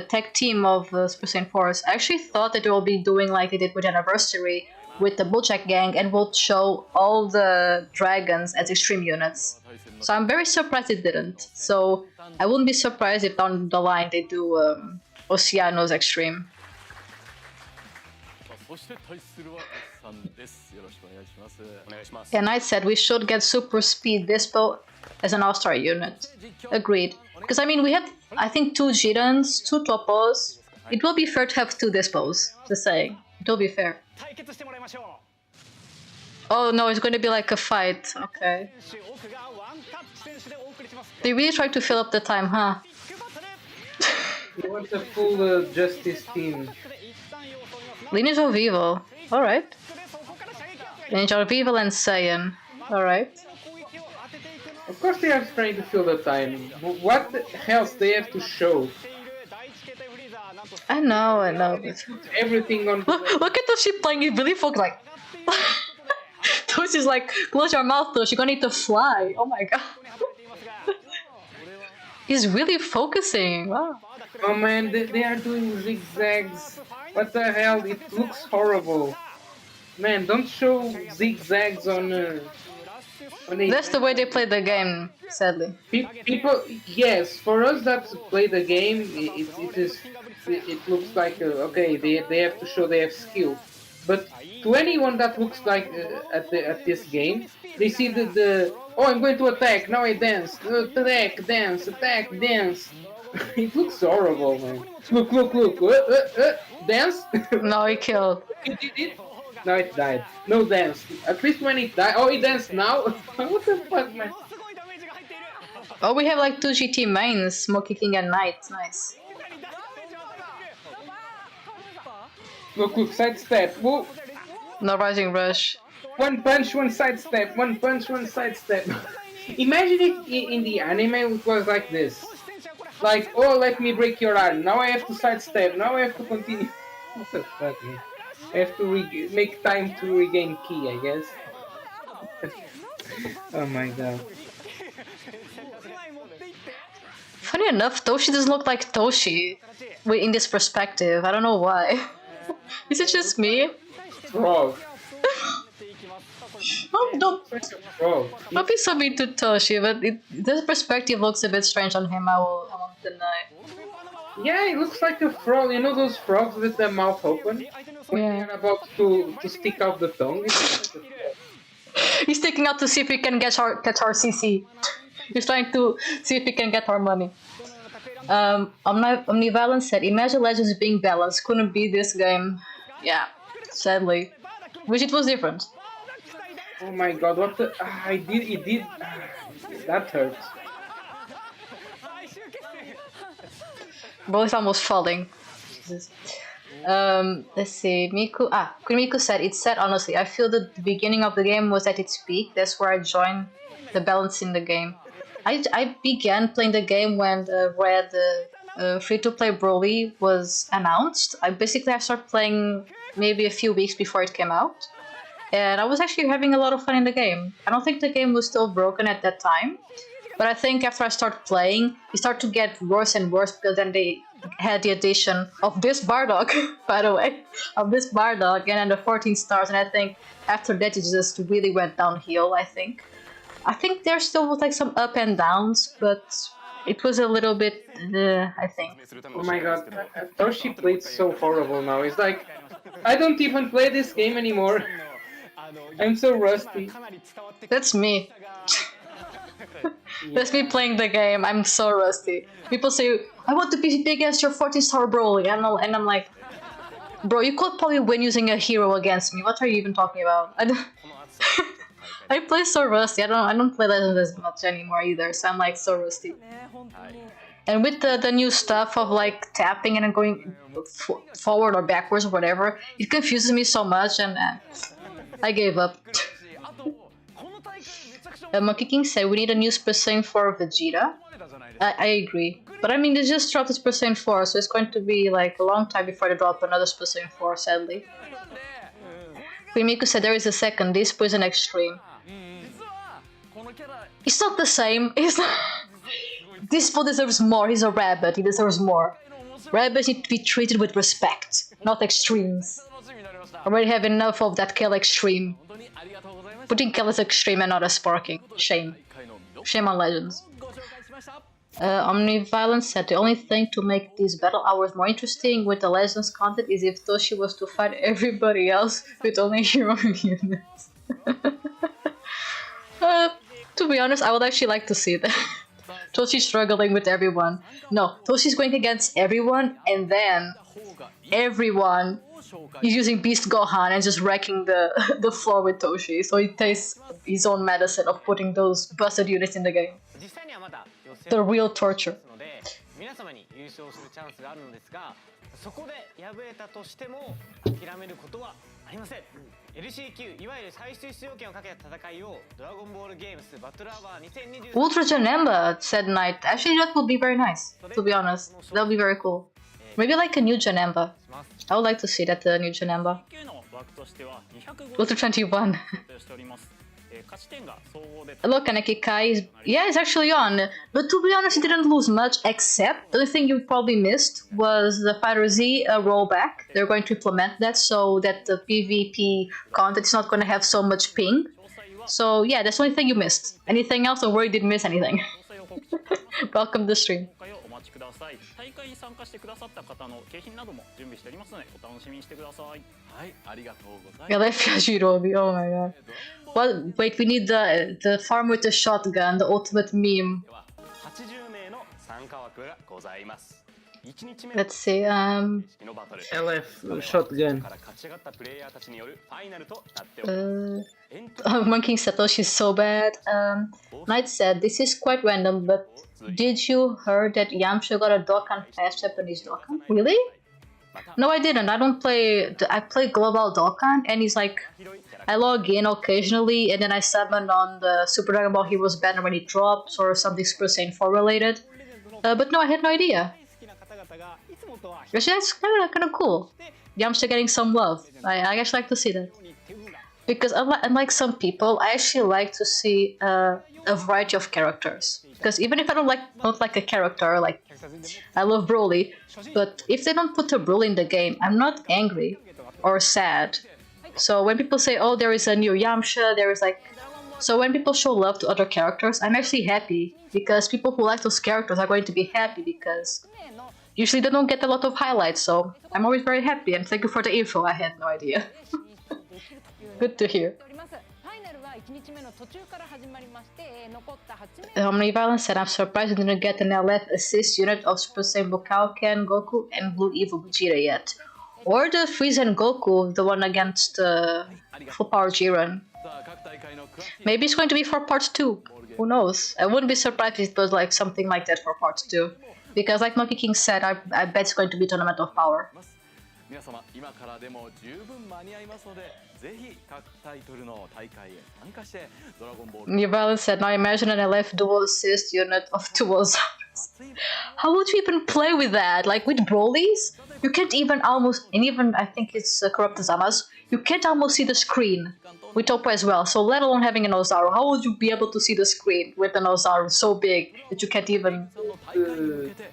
tech team of Super Saiyan Force, I actually thought that they will be doing like they did with Anniversary, with the Bulljack gang, and will show all the dragons as extreme units. So I'm very surprised it didn't. So I wouldn't be surprised if down the line they do Oceanos Extreme. And I said we should get Super Speed Dispo as an all-star unit. Agreed. Because I mean we have I think 2 Gidans, 2 Topos. It will be fair to have 2 Dispos, just saying. It will be fair. Oh no, it's going to be like a fight. Okay. They really try to fill up the time, huh? You want a full justice team. Lineage of Evil. Alright. Lineage of Evil and Saiyan. Alright. Of course they are trying to fill the time. What else they have to show? I know. Everything on. Look at Toshi playing. He really focused. Like, Toshi's like, close your mouth, Toshi. You're gonna need to fly. Oh my god. He's really focusing. Wow. Oh man, they are doing zigzags. What the hell? It looks horrible. Man, don't show zigzags on. That's the way they play the game, sadly. People, yes, for us that play the game, it looks like okay, they have to show they have skill, but to anyone that looks like at this game, they see the oh, I'm going to attack, now I dance, attack, dance, it looks horrible, man. Look, dance. No, he killed. It did it. No, it died. No dance. At least when it died. Oh, it danced now? What the fuck, man? Oh, we have like 2 GT mains, Smoky King and Knight. Nice. Look, sidestep. Whoa. No Rising Rush. One punch, one sidestep. One punch, one sidestep. Imagine if in the anime it was like this. Like, oh, let me break your arm. Now I have to sidestep. Now I have to continue. What the fuck, man? I have to make time to regain ki, I guess. Oh my god. Funny enough, Toshi doesn't look like Toshi in this perspective. I don't know why. Is it just me? Frog. Don't be so mean to Toshi, but this perspective looks a bit strange on him, I won't deny. Yeah, it looks like a frog. You know those frogs with their mouth open? When they're about to stick out the tongue? He's sticking out to see if he can catch our CC. He's trying to see if he can get our money. Omnivalent said, Imagine Legends being balanced. Couldn't be this game. Yeah, sadly. Wish it was different. Oh my god, what the... it did... that hurts. Both almost falling. Let's see. Miku said, it's sad honestly. I feel that the beginning of the game was at its peak. That's where I joined the balance in the game. I began playing the game when the free-to-play Broly was announced. I started playing maybe a few weeks before it came out. And I was actually having a lot of fun in the game. I don't think the game was still broken at that time. But I think after I started playing, it started to get worse and worse because then they had the addition of this Bardock, by the way, of this Bardock and then the 14 stars. And I think after that it just really went downhill, I think. I think there still was like some up and downs, but it was a little bit, I think. Oh my god, Toshi played so horrible now. It's like, I don't even play this game anymore. I'm so rusty. That's me. That's me playing the game. I'm so rusty. People say, I want to be big against your 14-star Broly. And I'm like, bro, you could probably win using a hero against me. What are you even talking about? I play so rusty. I don't play Legends as much anymore either, so I'm like so rusty. And with the new stuff of like tapping and then going forward or backwards or whatever, it confuses me so much, and I gave up. Monkey King said we need a new Super Saiyan 4 Vegeta. I agree. But I mean, they just dropped the Super Saiyan 4, so it's going to be like a long time before they drop another Super Saiyan 4, sadly. Queen Miku said there is a second, this Poison Extreme. It's not the same. It's not... This fool deserves more. He's a rabbit. He deserves more. Rabbits need to be treated with respect, not extremes. I already have enough of that Kel extreme. Putting Kel as extreme and not as sparking. Shame. Shame on Legends. Omniviolence said the only thing to make these battle hours more interesting with the Legends content is if Toshi was to fight everybody else with only hero units. To be honest, I would actually like to see that. Toshi's struggling with everyone. No, Toshi's going against everyone, and then everyone is using Beast Gohan and just wrecking the floor with Toshi. So he tastes his own medicine of putting those busted units in the game. The real torture. Ultra Janemba, said Knight. Actually, that would be very nice, to be honest. That would be very cool. Maybe like a new Janemba. I would like to see that new Janemba. Ultra 21. Look, Kaneki Kai is... Yeah, it's actually on. But to be honest, he didn't lose much, except the only thing you probably missed was the Fighter Z rollback. They're going to implement that so that the PvP content is not going to have so much ping. So yeah, that's the only thing you missed. Anything else, or where you didn't miss anything. Welcome to the stream. Jirobi, oh my god. What? Wait, we need the farm with the shotgun, the ultimate meme. Let's see, LF shotgun. Monkey Satoshi's so bad. Knight said, this is quite random, but did you heard that Yamcha got a Dokkan fast Japanese Dokkan? Really? No, I didn't. I don't play... I play Global Dokkan, and he's like... I log in occasionally, and then I summon on the Super Dragon Ball Heroes banner when it drops, or something Super Saiyan 4 related. But no, I had no idea. Actually, that's kind of cool. Yamcha getting some love. I actually like to see that. Because unlike some people, I actually like to see a variety of characters. Because even if I don't like a character, like I love Broly, but if they don't put a Broly in the game, I'm not angry or sad. So when people say, oh, there is a new Yamcha, there is like... So when people show love to other characters, I'm actually happy. Because people who like those characters are going to be happy because... Usually they don't get a lot of highlights, so I'm always very happy, and thank you for the info, I had no idea. Good to hear. Omniviolence said, I'm surprised we didn't get an LF assist unit of Super Saiyan Bukaoken, Goku, and Blue Evil Vegeta yet. Or the Frieza and Goku, the one against Full Power Jiren. Maybe it's going to be for part 2. Who knows? I wouldn't be surprised if it was like something like that for part 2. Because like Monkey King said, I bet it's going to be Tournament of Power. New Balance said, now imagine an LF dual assist unit of duals. How would you even play with that? Like with Broly's? You can't even almost, and even I think it's Corrupted Zamas, you can't almost see the screen with Toppo as well, so let alone having an Ozaru. How would you be able to see the screen with an Ozaru so big that you can't even...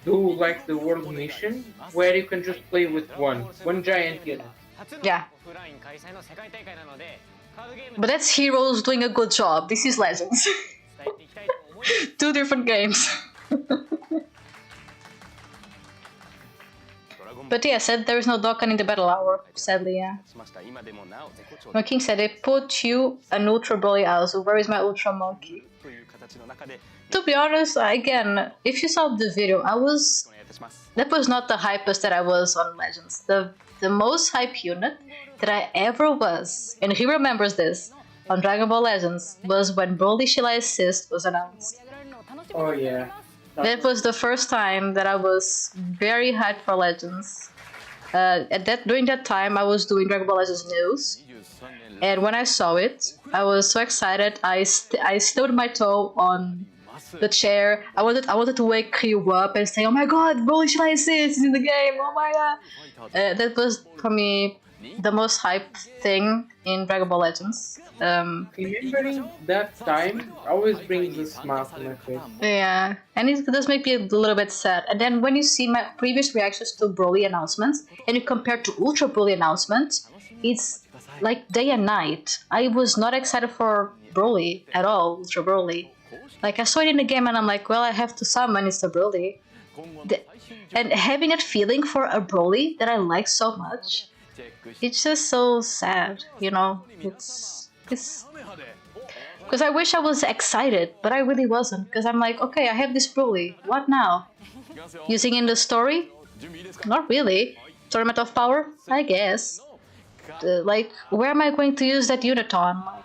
Do like the world mission, where you can just play with one giant unit. Yeah. But that's Heroes doing a good job. This is Legends. 2 different games. But yeah, said there is no Dokkan in the battle hour, sadly, yeah. My king said, they put you an Ultra Broly Azu. Where is my Ultra Monkey? To be honest, again, if you saw the video, that was not the hypest that I was on Legends. The most hype unit that I ever was, and he remembers this, on Dragon Ball Legends, was when Broly Shilla Assist was announced. Oh yeah. That was the first time that I was very hyped for Legends. During that time, I was doing Dragon Ball Legends news, and when I saw it, I was so excited. I stood my toe on the chair. I wanted to wake you up and say, "Oh my God, Broly Shilla Assist is in the game! Oh my God!" That was for me the most hyped thing in Dragon Ball Legends. Remembering that time always brings a smile to my face. Yeah, and it does make me a little bit sad. And then when you see my previous reactions to Broly announcements, and you compare to Ultra Broly announcements, it's like day and night. I was not excited for Broly at all, Ultra Broly. Like, I saw it in the game and I'm like, well, I have to summon Mr. Broly. And having that feeling for a Broly that I like so much, it's just so sad, you know? It's because I wish I was excited, but I really wasn't. Because I'm like, okay, I have this Broly. What now? Using in the story? Not really. Tournament of Power? I guess. Like, where am I going to use that unit on? Like,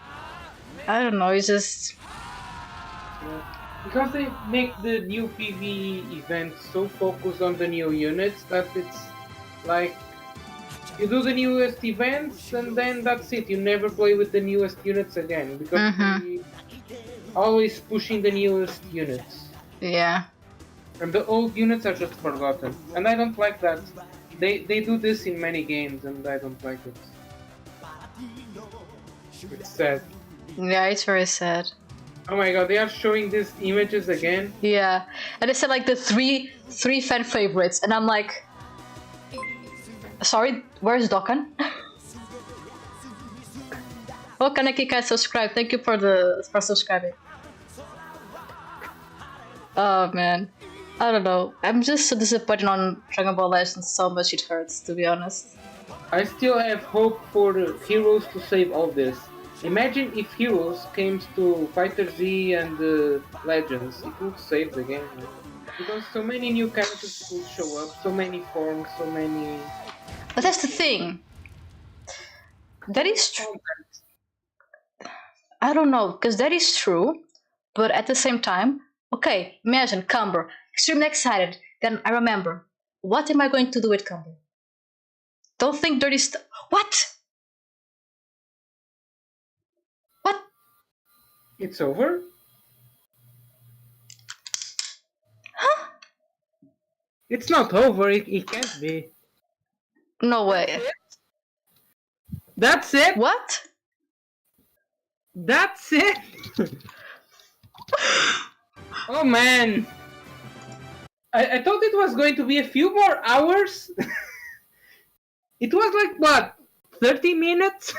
I don't know. It's just because they make the new PvE event so focused on the new units that it's like you do the newest events and then that's it. You never play with the newest units again because they always pushing the newest units. Yeah. And the old units are just forgotten. And I don't like that. They do this in many games and I don't like it. It's sad. Yeah, it's very sad. Oh my God, they are showing these images again? Yeah. And they said like the three fan favorites and I'm like, sorry, where's Dokkan? Oh, Kaneki guys, subscribe. Thank you for subscribing. Oh man, I don't know. I'm just so disappointed on Dragon Ball Legends. So much it hurts, to be honest. I still have hope for the Heroes to save all this. Imagine if Heroes came to Fighter Z and Legends, it would save the game. Because so many new characters would show up, so many forms, so many. But that's the thing. That is true. I don't know, because that is true, but at the same time, okay, imagine Cumber, extremely excited. Then I remember, what am I going to do with Cumber? Don't think dirty stuff. What? What? It's over? Huh? It's not over, it can't be. No way. That's it? What? That's it? Oh man. I thought it was going to be a few more hours. It was like, what, 30 minutes?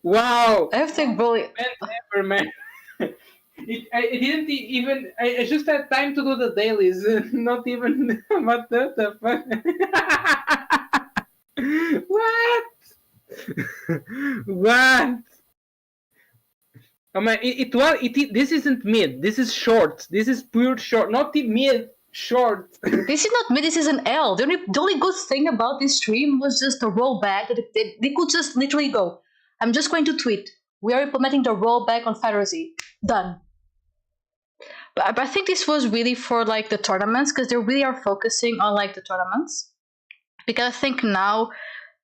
Wow. I have to think, Broly. Ever, man. I didn't even. I just had time to do the dailies. Not even. What the fuck? What? What? I mean, this isn't mid. This is short. This is pure short. Not the mid. Short. This is not mid. This is an L. The only good thing about this stream was just the rollback. They could just literally go, I'm just going to tweet, we are implementing the rollback on Fighter Z. Done. But I think this was really for like the tournaments, because they really are focusing on like the tournaments. Because I think now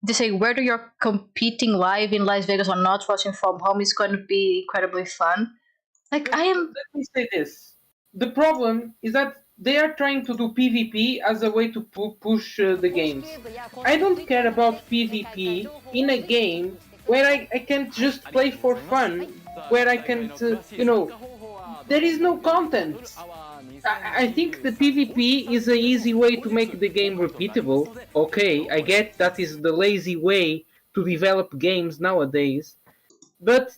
they say whether you're competing live in Las Vegas or not, watching from home is going to be incredibly fun. Like Let me say this: the problem is that they are trying to do PvP as a way to push the games. I don't care about PvP in a game where I can just play for fun, where I can, there is no content. I think the PvP is an easy way to make the game repeatable. Okay, I get that is the lazy way to develop games nowadays, but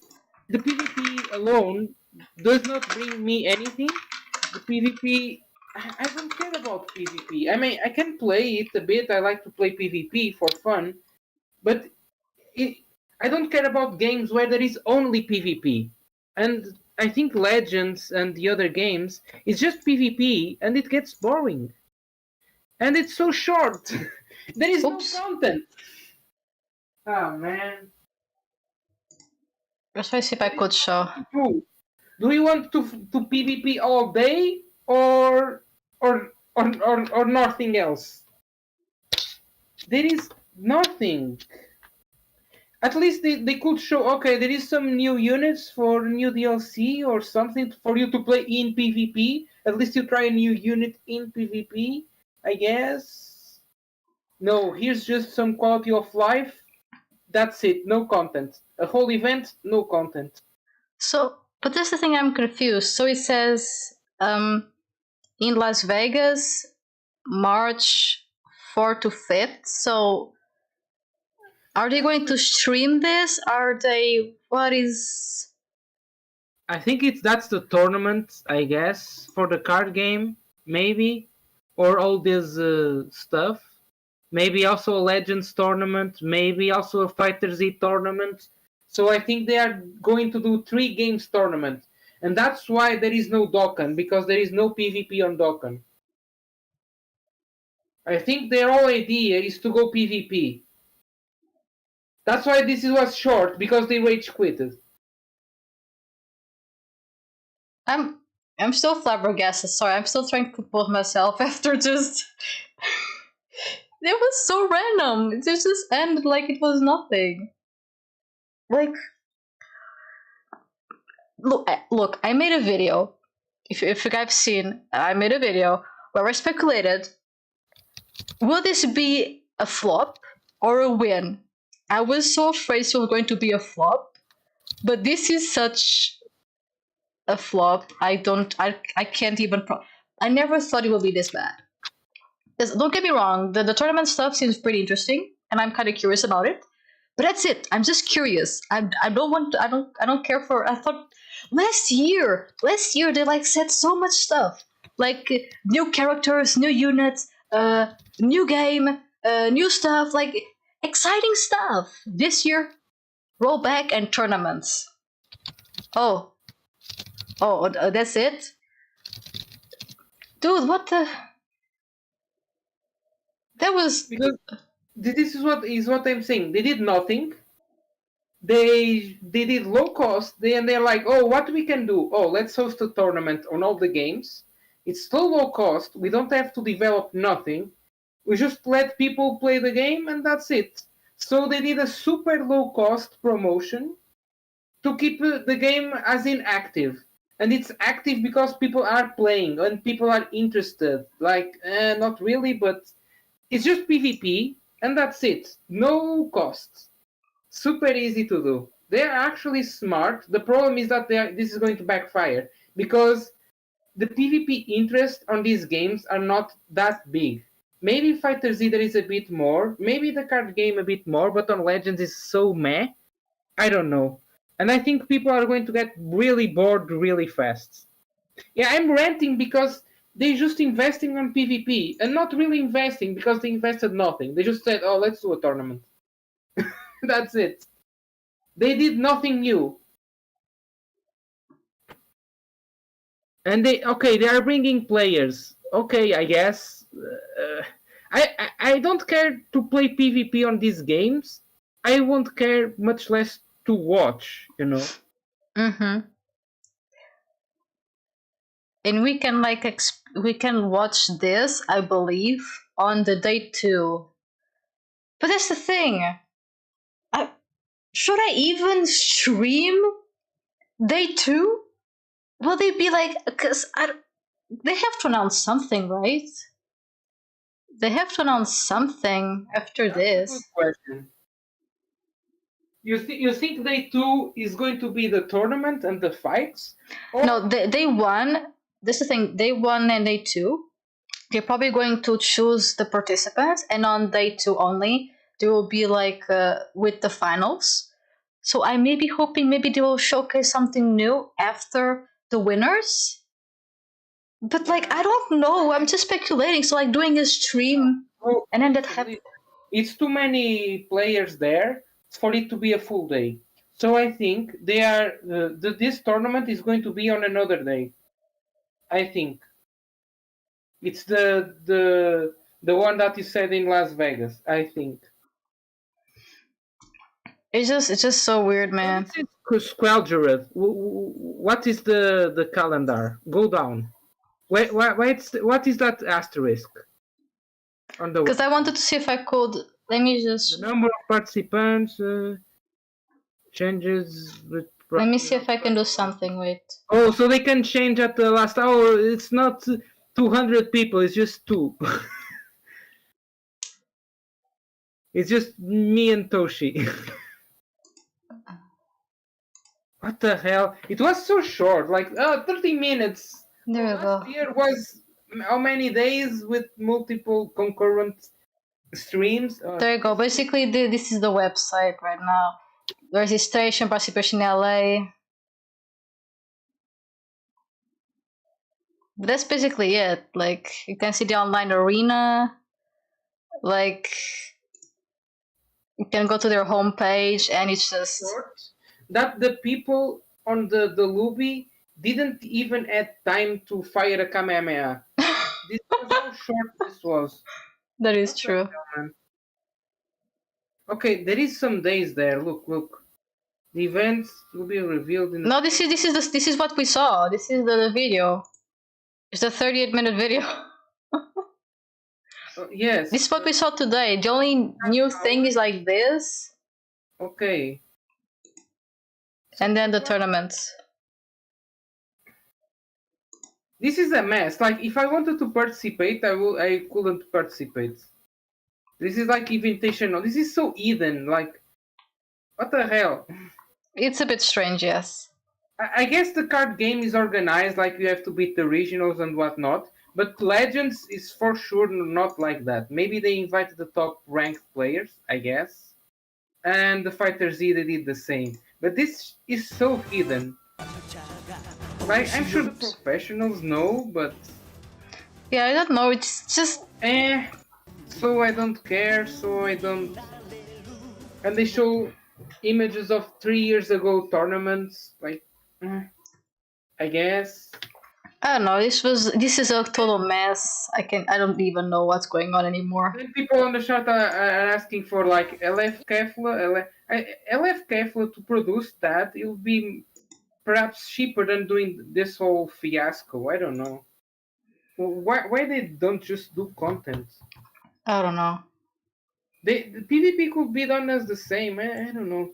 the PvP alone does not bring me anything. The PvP I don't care about PvP. I mean, I can play it a bit. I like to play PvP for fun, but it, I don't care about games where there is only PvP. And I think Legends and the other games is just PvP, and it gets boring. And it's so short. There is Oops. no content. Oh man. Let's try to see if I could show. Do you want to PvP all day or nothing else? There is nothing. At least they could show, okay, there is some new units for new DLC or something for you to play in PvP. At least you try a new unit in PvP, I guess. No, here's just some quality of life. That's it, no content. A whole event, no content. So, but that's the thing, I'm confused. So it says in Las Vegas, March 4th to 5th. So are they going to stream this? Are they? What is? I think that's the tournament, I guess, for the card game, maybe, or all this stuff. Maybe also a Legends tournament, maybe also a Fighter Z tournament. So I think they are going to do 3 games tournament, and that's why there is no Dokkan, because there is no PvP on Dokkan. I think their whole idea is to go PvP. That's why this was short, because they rage quitted. I'm still flabbergasted. Sorry, I'm still trying to compose myself after just. It was so random. It just ended like it was nothing. Like, look. I made a video. If you guys have seen, I made a video where I speculated: will this be a flop or a win? I was so afraid it was going to be a flop, but this is such a flop. I can't even. I never thought it would be this bad. Don't get me wrong. The tournament stuff seems pretty interesting, and I'm kind of curious about it. But that's it. I'm just curious. I don't want. To, I don't care for. I thought last year they like said so much stuff, like new characters, new units, new game, new stuff, like exciting stuff. This year, rollback and tournaments. Oh, that's it, dude. What the? That was Because this is what I'm saying. They did nothing. They did low cost. They're like, oh, what we can do? Oh, let's host a tournament on all the games. It's so low cost. We don't have to develop nothing. We just let people play the game and that's it. So they did a super low cost promotion to keep the game as inactive. And it's active because people are playing and people are interested. Like, not really, but it's just PvP and that's it. No cost. Super easy to do. They're actually smart. The problem is that this is going to backfire because the PvP interest on these games are not that big. Maybe Fighter Z there is a bit more, maybe the card game a bit more, but on Legends is so meh. I don't know. And I think people are going to get really bored really fast. Yeah, I'm ranting because they just investing on PvP and not really investing because they invested nothing. They just said, oh, let's do a tournament. That's it. They did nothing new. And they are bringing players. Okay, I guess. I don't care to play PvP on these games. I won't care much less to watch, you know. Mm-hmm. And we can we can watch this, I believe, on the day 2. But that's the thing. Should I even stream day 2? Will they be like? Because they have to announce something, right? They have to announce something after That's a good this. question. You think day 2 is going to be the tournament and the fights? Or... No, they won. This is the thing. They won and day 2. They're probably going to choose the participants, and on day 2 only, they will be like with the finals. So I may be hoping maybe they will showcase something new after the winners. But like, I don't know. I'm just speculating. So like, doing a stream, and then that happened. It's too many players there for it to be a full day. So I think they are. This tournament is going to be on another day. I think it's the one that is set in Las Vegas. I think. It's just so weird, man. Squelgereth. What is the calendar? Go down. What is that asterisk on the? Because I wanted to see if I could. Let me The just. number of participants changes. Let me see if I can do something. Wait. Oh, so they can change at the last hour. It's not 200 people. It's just 2. It's just me and Toshi. What the hell? It was so short, like 30 minutes. There we go. Last year was how many days with multiple concurrent streams? There you go. Basically, this is the website right now. Registration, participation in LA. But that's basically it. Like, you can see the online arena. Like, you can go to their homepage, and it's just that the people on the lobby didn't even have time to fire a Kamehameha. This was how short this was. That is true. Okay, there is some days there. Look. The events will be revealed in. No, this is what we saw. This is the video. It's a 38-minute video. Yes. This is what we saw today. The only new thing is like this. Okay. And then the tournaments. This is a mess. Like, if I wanted to participate, I couldn't participate. This is like invitational. This is so Eden. Like, what the hell? It's a bit strange, yes. I guess the card game is organized like you have to beat the regionals and whatnot. But Legends is for sure not like that. Maybe they invited the top ranked players, I guess. And the Fighter Z, they did the same. But this is so hidden. Like, I'm sure the professionals know, but... Yeah, I don't know, it's just... So I don't care, so I don't... And they show images of 3 years ago tournaments, like... I guess... I don't know, this is a total mess. I don't even know what's going on anymore. Then people on the chat are asking for like LF Kefla to produce that. It would be perhaps cheaper than doing this whole fiasco. I don't know. Why they don't just do content? I don't know. The PvP could be done as the same. I don't know.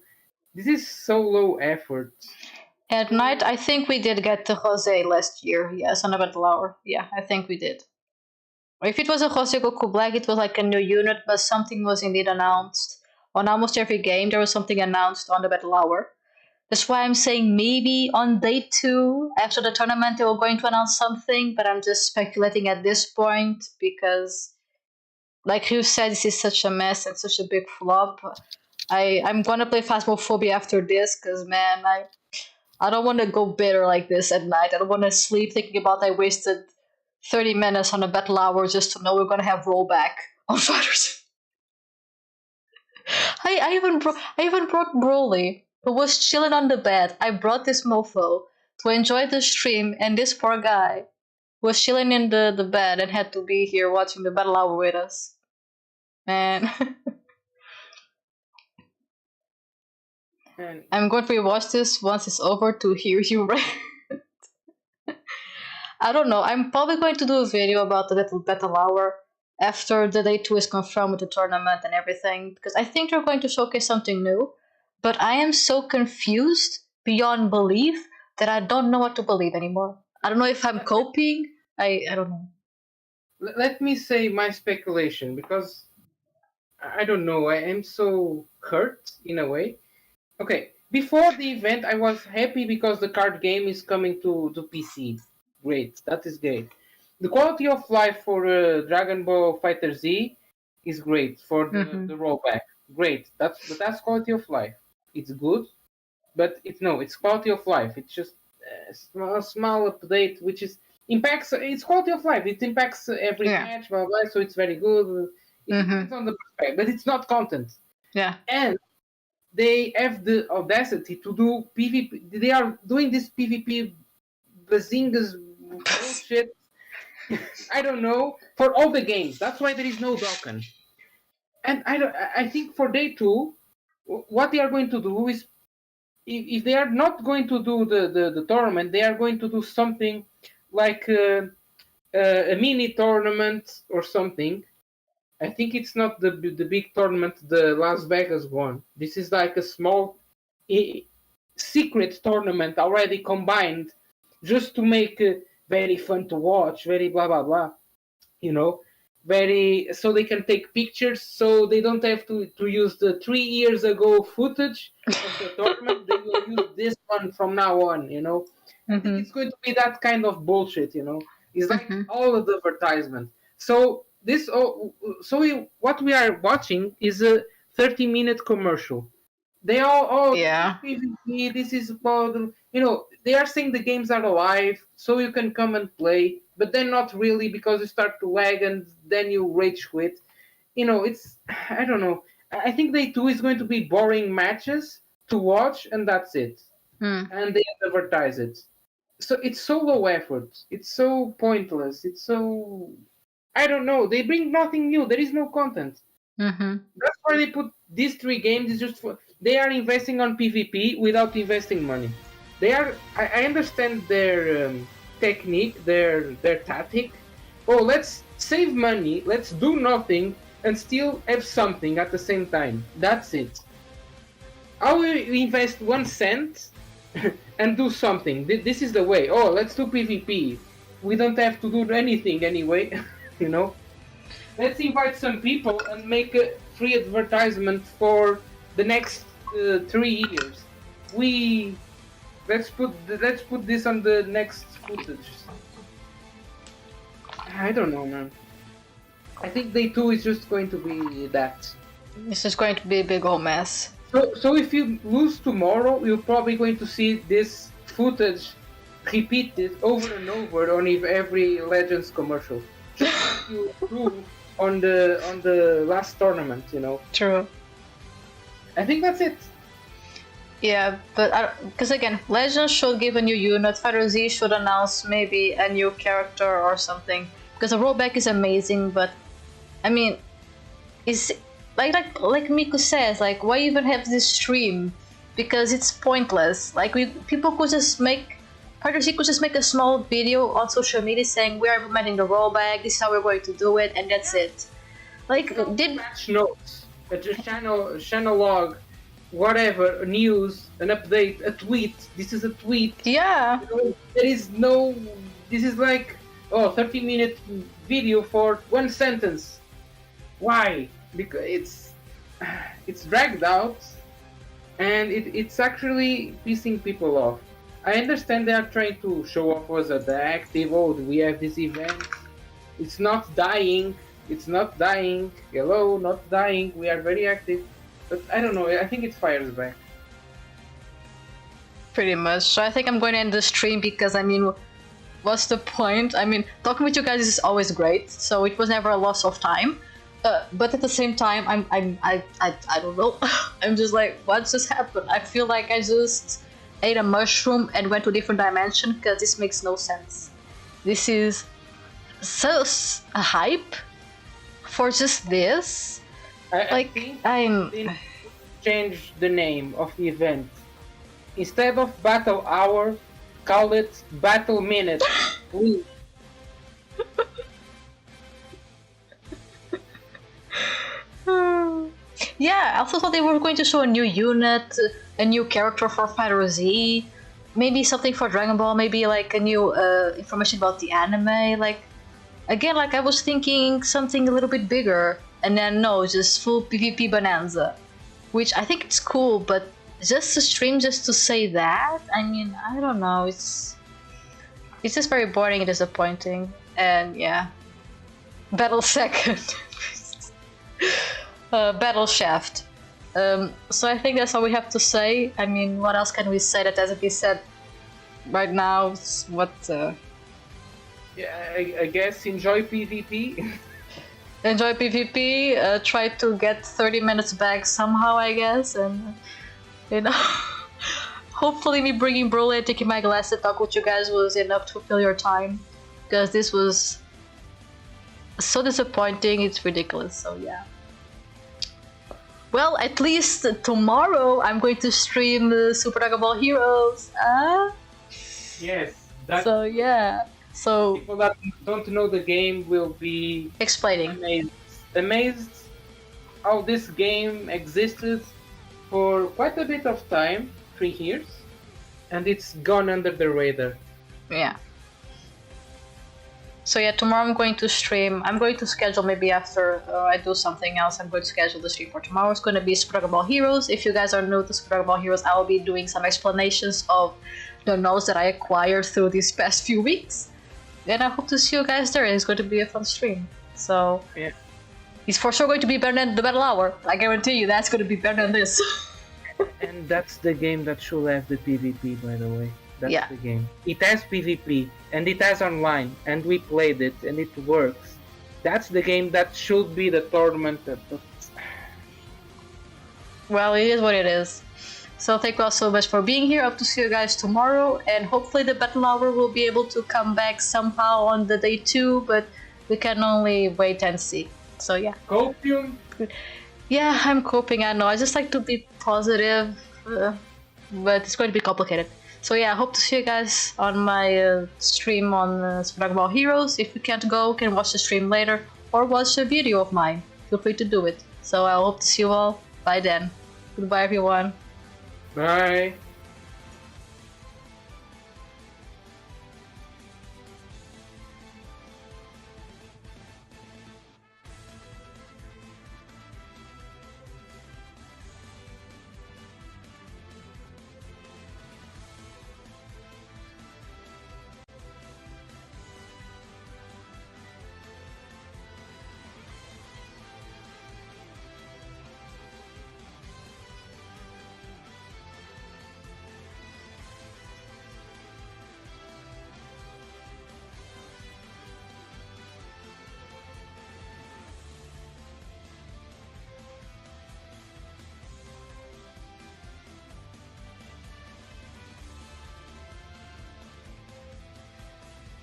This is so low effort. At night, I think we did get to Jose last year. Yes, on a battle hour. Yeah, I think we did. If it was a Jose Goku Black, it was like a new unit, but something was indeed announced. On almost every game, there was something announced on the battle hour. That's why I'm saying maybe on day 2, after the tournament, they were going to announce something, but I'm just speculating at this point because, like you said, this is such a mess and such a big flop. I'm gonna play Phasmophobia after this because, man, I don't want to go bitter like this at night. I don't want to sleep thinking about I wasted 30 minutes on a battle hour just to know we're gonna have rollback on fighters. I even brought Broly, who was chilling on the bed. I brought this mofo to enjoy the stream, and this poor guy was chilling in the bed and had to be here watching the battle hour with us. Man. I'm going to rewatch this once it's over to hear you rant. I don't know. I'm probably going to do a video about the little battle hour after the day 2 is confirmed with the tournament and everything, because I think they're going to showcase something new. But I am so confused beyond belief that I don't know what to believe anymore. I don't know if I'm coping. I don't know. Let me say my speculation, because I don't know. I am so hurt in a way. Okay, before the event, I was happy because the card game is coming to PC. Great, that is great. The quality of life for Dragon Ball Fighter Z is great for the rollback. Great, that's quality of life. It's good, but it's quality of life. It's just a small update, which is impacts. It's quality of life. It impacts every Yeah. match, blah blah. So it's very good. It depends on the perspective, but it's not content. Yeah. And they have the audacity to do PvP. They are doing this PvP bazingas bullshit. I don't know, for all the games. That's why there is no Dokkan. And I think for day two, what they are going to do is, if they are not going to do the tournament, they are going to do something like a mini tournament or something. I think it's not the big tournament, the Las Vegas one. This is like a small secret tournament already combined, just to make it very fun to watch, very blah blah blah. You know, very, so they can take pictures, so they don't have to use the 3 years ago footage of the tournament. They will use this one from now on. I think it's going to be that kind of bullshit. It's like all of the advertisement. So what we are watching is a 30-minute commercial. They all, Yeah. this is PvP, this is about, they are saying the games are alive, so you can come and play, but then not really, because you start to lag and then you rage quit. It's, I don't know. I think day two is going to be boring matches to watch, and that's it. And they advertise it. So it's so low effort. It's so pointless. It's so, I don't know. They bring nothing new. There is no content. That's why they put these 3 games. Is just for, they are investing on PvP without investing money. They are. I understand their technique, their tactic. Oh, let's save money. Let's do nothing and still have something at the same time. That's it. I will invest 1 cent and do something. This is the way. Oh, let's do PvP. We don't have to do anything anyway. Let's invite some people and make a free advertisement for the next 3 years. Let's put this on the next footage. I don't know, man. I think day two is just going to be that. This is going to be a big old mess. So if you lose tomorrow, you're probably going to see this footage repeated over and over on every Legends commercial. Just like you do on the last tournament, True. I think that's it. Yeah, but because again, Legends should give a new unit. Fighter Z should announce maybe a new character or something. Because the rollback is amazing, but I mean, is like Miku says, like, why even have this stream? Because it's pointless. Like, people could just make, Fighter Z could just make a small video on social media saying we are implementing the rollback, this is how we're going to do it, and that's it. Like, patch notes, a channel log, whatever, news, an update, a tweet. This is a tweet. Yeah. There is no. This is like 30-minute video for 1 sentence. Why? Because it's dragged out, and it's actually pissing people off. I understand they are trying to show off us as the active. Oh, we have this event. It's not dying. It's not dying. Hello, not dying. We are very active. But I don't know. I think it fires back. Pretty much. So I think I'm going to end the stream because, I mean, what's the point? I mean, talking with you guys is always great. So it was never a loss of time. But at the same time, I don't know. I'm just like, what just happened? I feel like I just ate a mushroom and went to a different dimension because this makes no sense. This is so a hype for just this. I think they changed the name of the event. Instead of Battle Hour, call it Battle Minute. Yeah, I also thought they were going to show a new unit, a new character for Fighter Z, maybe something for Dragon Ball, maybe like a new information about the anime. Like, again, like I was thinking something a little bit bigger, and then no, just full PvP bonanza, which I think it's cool, but just to stream just to say that, I mean, I don't know, it's just very boring and disappointing. And yeah, Battle Second. Battle Shaft. So I think that's all we have to say. I mean, what else can we say that hasn't been said right now? Yeah, I guess enjoy PvP. Enjoy PvP. Try to get 30 minutes back somehow, I guess, and you know. Hopefully, me bringing Broly and taking my glass to talk with you guys was enough to fill your time, because this was so disappointing. It's ridiculous. So yeah. Well, at least tomorrow I'm going to stream Super Dragon Ball Heroes. Yes. So yeah. So people that don't know the game will be explaining. Amazed how this game existed for quite a bit of time, 3 years, and it's gone under the radar. Yeah. So yeah, tomorrow I'm going to stream. I'm going to schedule maybe after I do something else. I'm going to schedule the stream for tomorrow. It's going to be Super Dragon Ball Heroes. If you guys are new to Super Dragon Ball Heroes, I will be doing some explanations of the nodes that I acquired through these past few weeks. And I hope to see you guys there. It's going to be a fun stream. So yeah, it's for sure going to be better than the Battle Hour. I guarantee you that's going to be better than this. And that's the game that should have the PvP, by the way. That's the game. It has PvP and it has online, and we played it and it works. That's the game that should be the tournament. Well, it is what it is. So thank you all so much for being here. Hope to see you guys tomorrow, and hopefully the Battle Hour will be able to come back somehow on the day 2, but we can only wait and see. So yeah. Copium? Yeah, I'm coping, I know. I just like to be positive, but it's going to be complicated. So yeah, I hope to see you guys on my stream on Super Dragon Ball Heroes. If you can't go, you can watch the stream later, or watch a video of mine. Feel free to do it. So I hope to see you all by then. Goodbye everyone. Bye.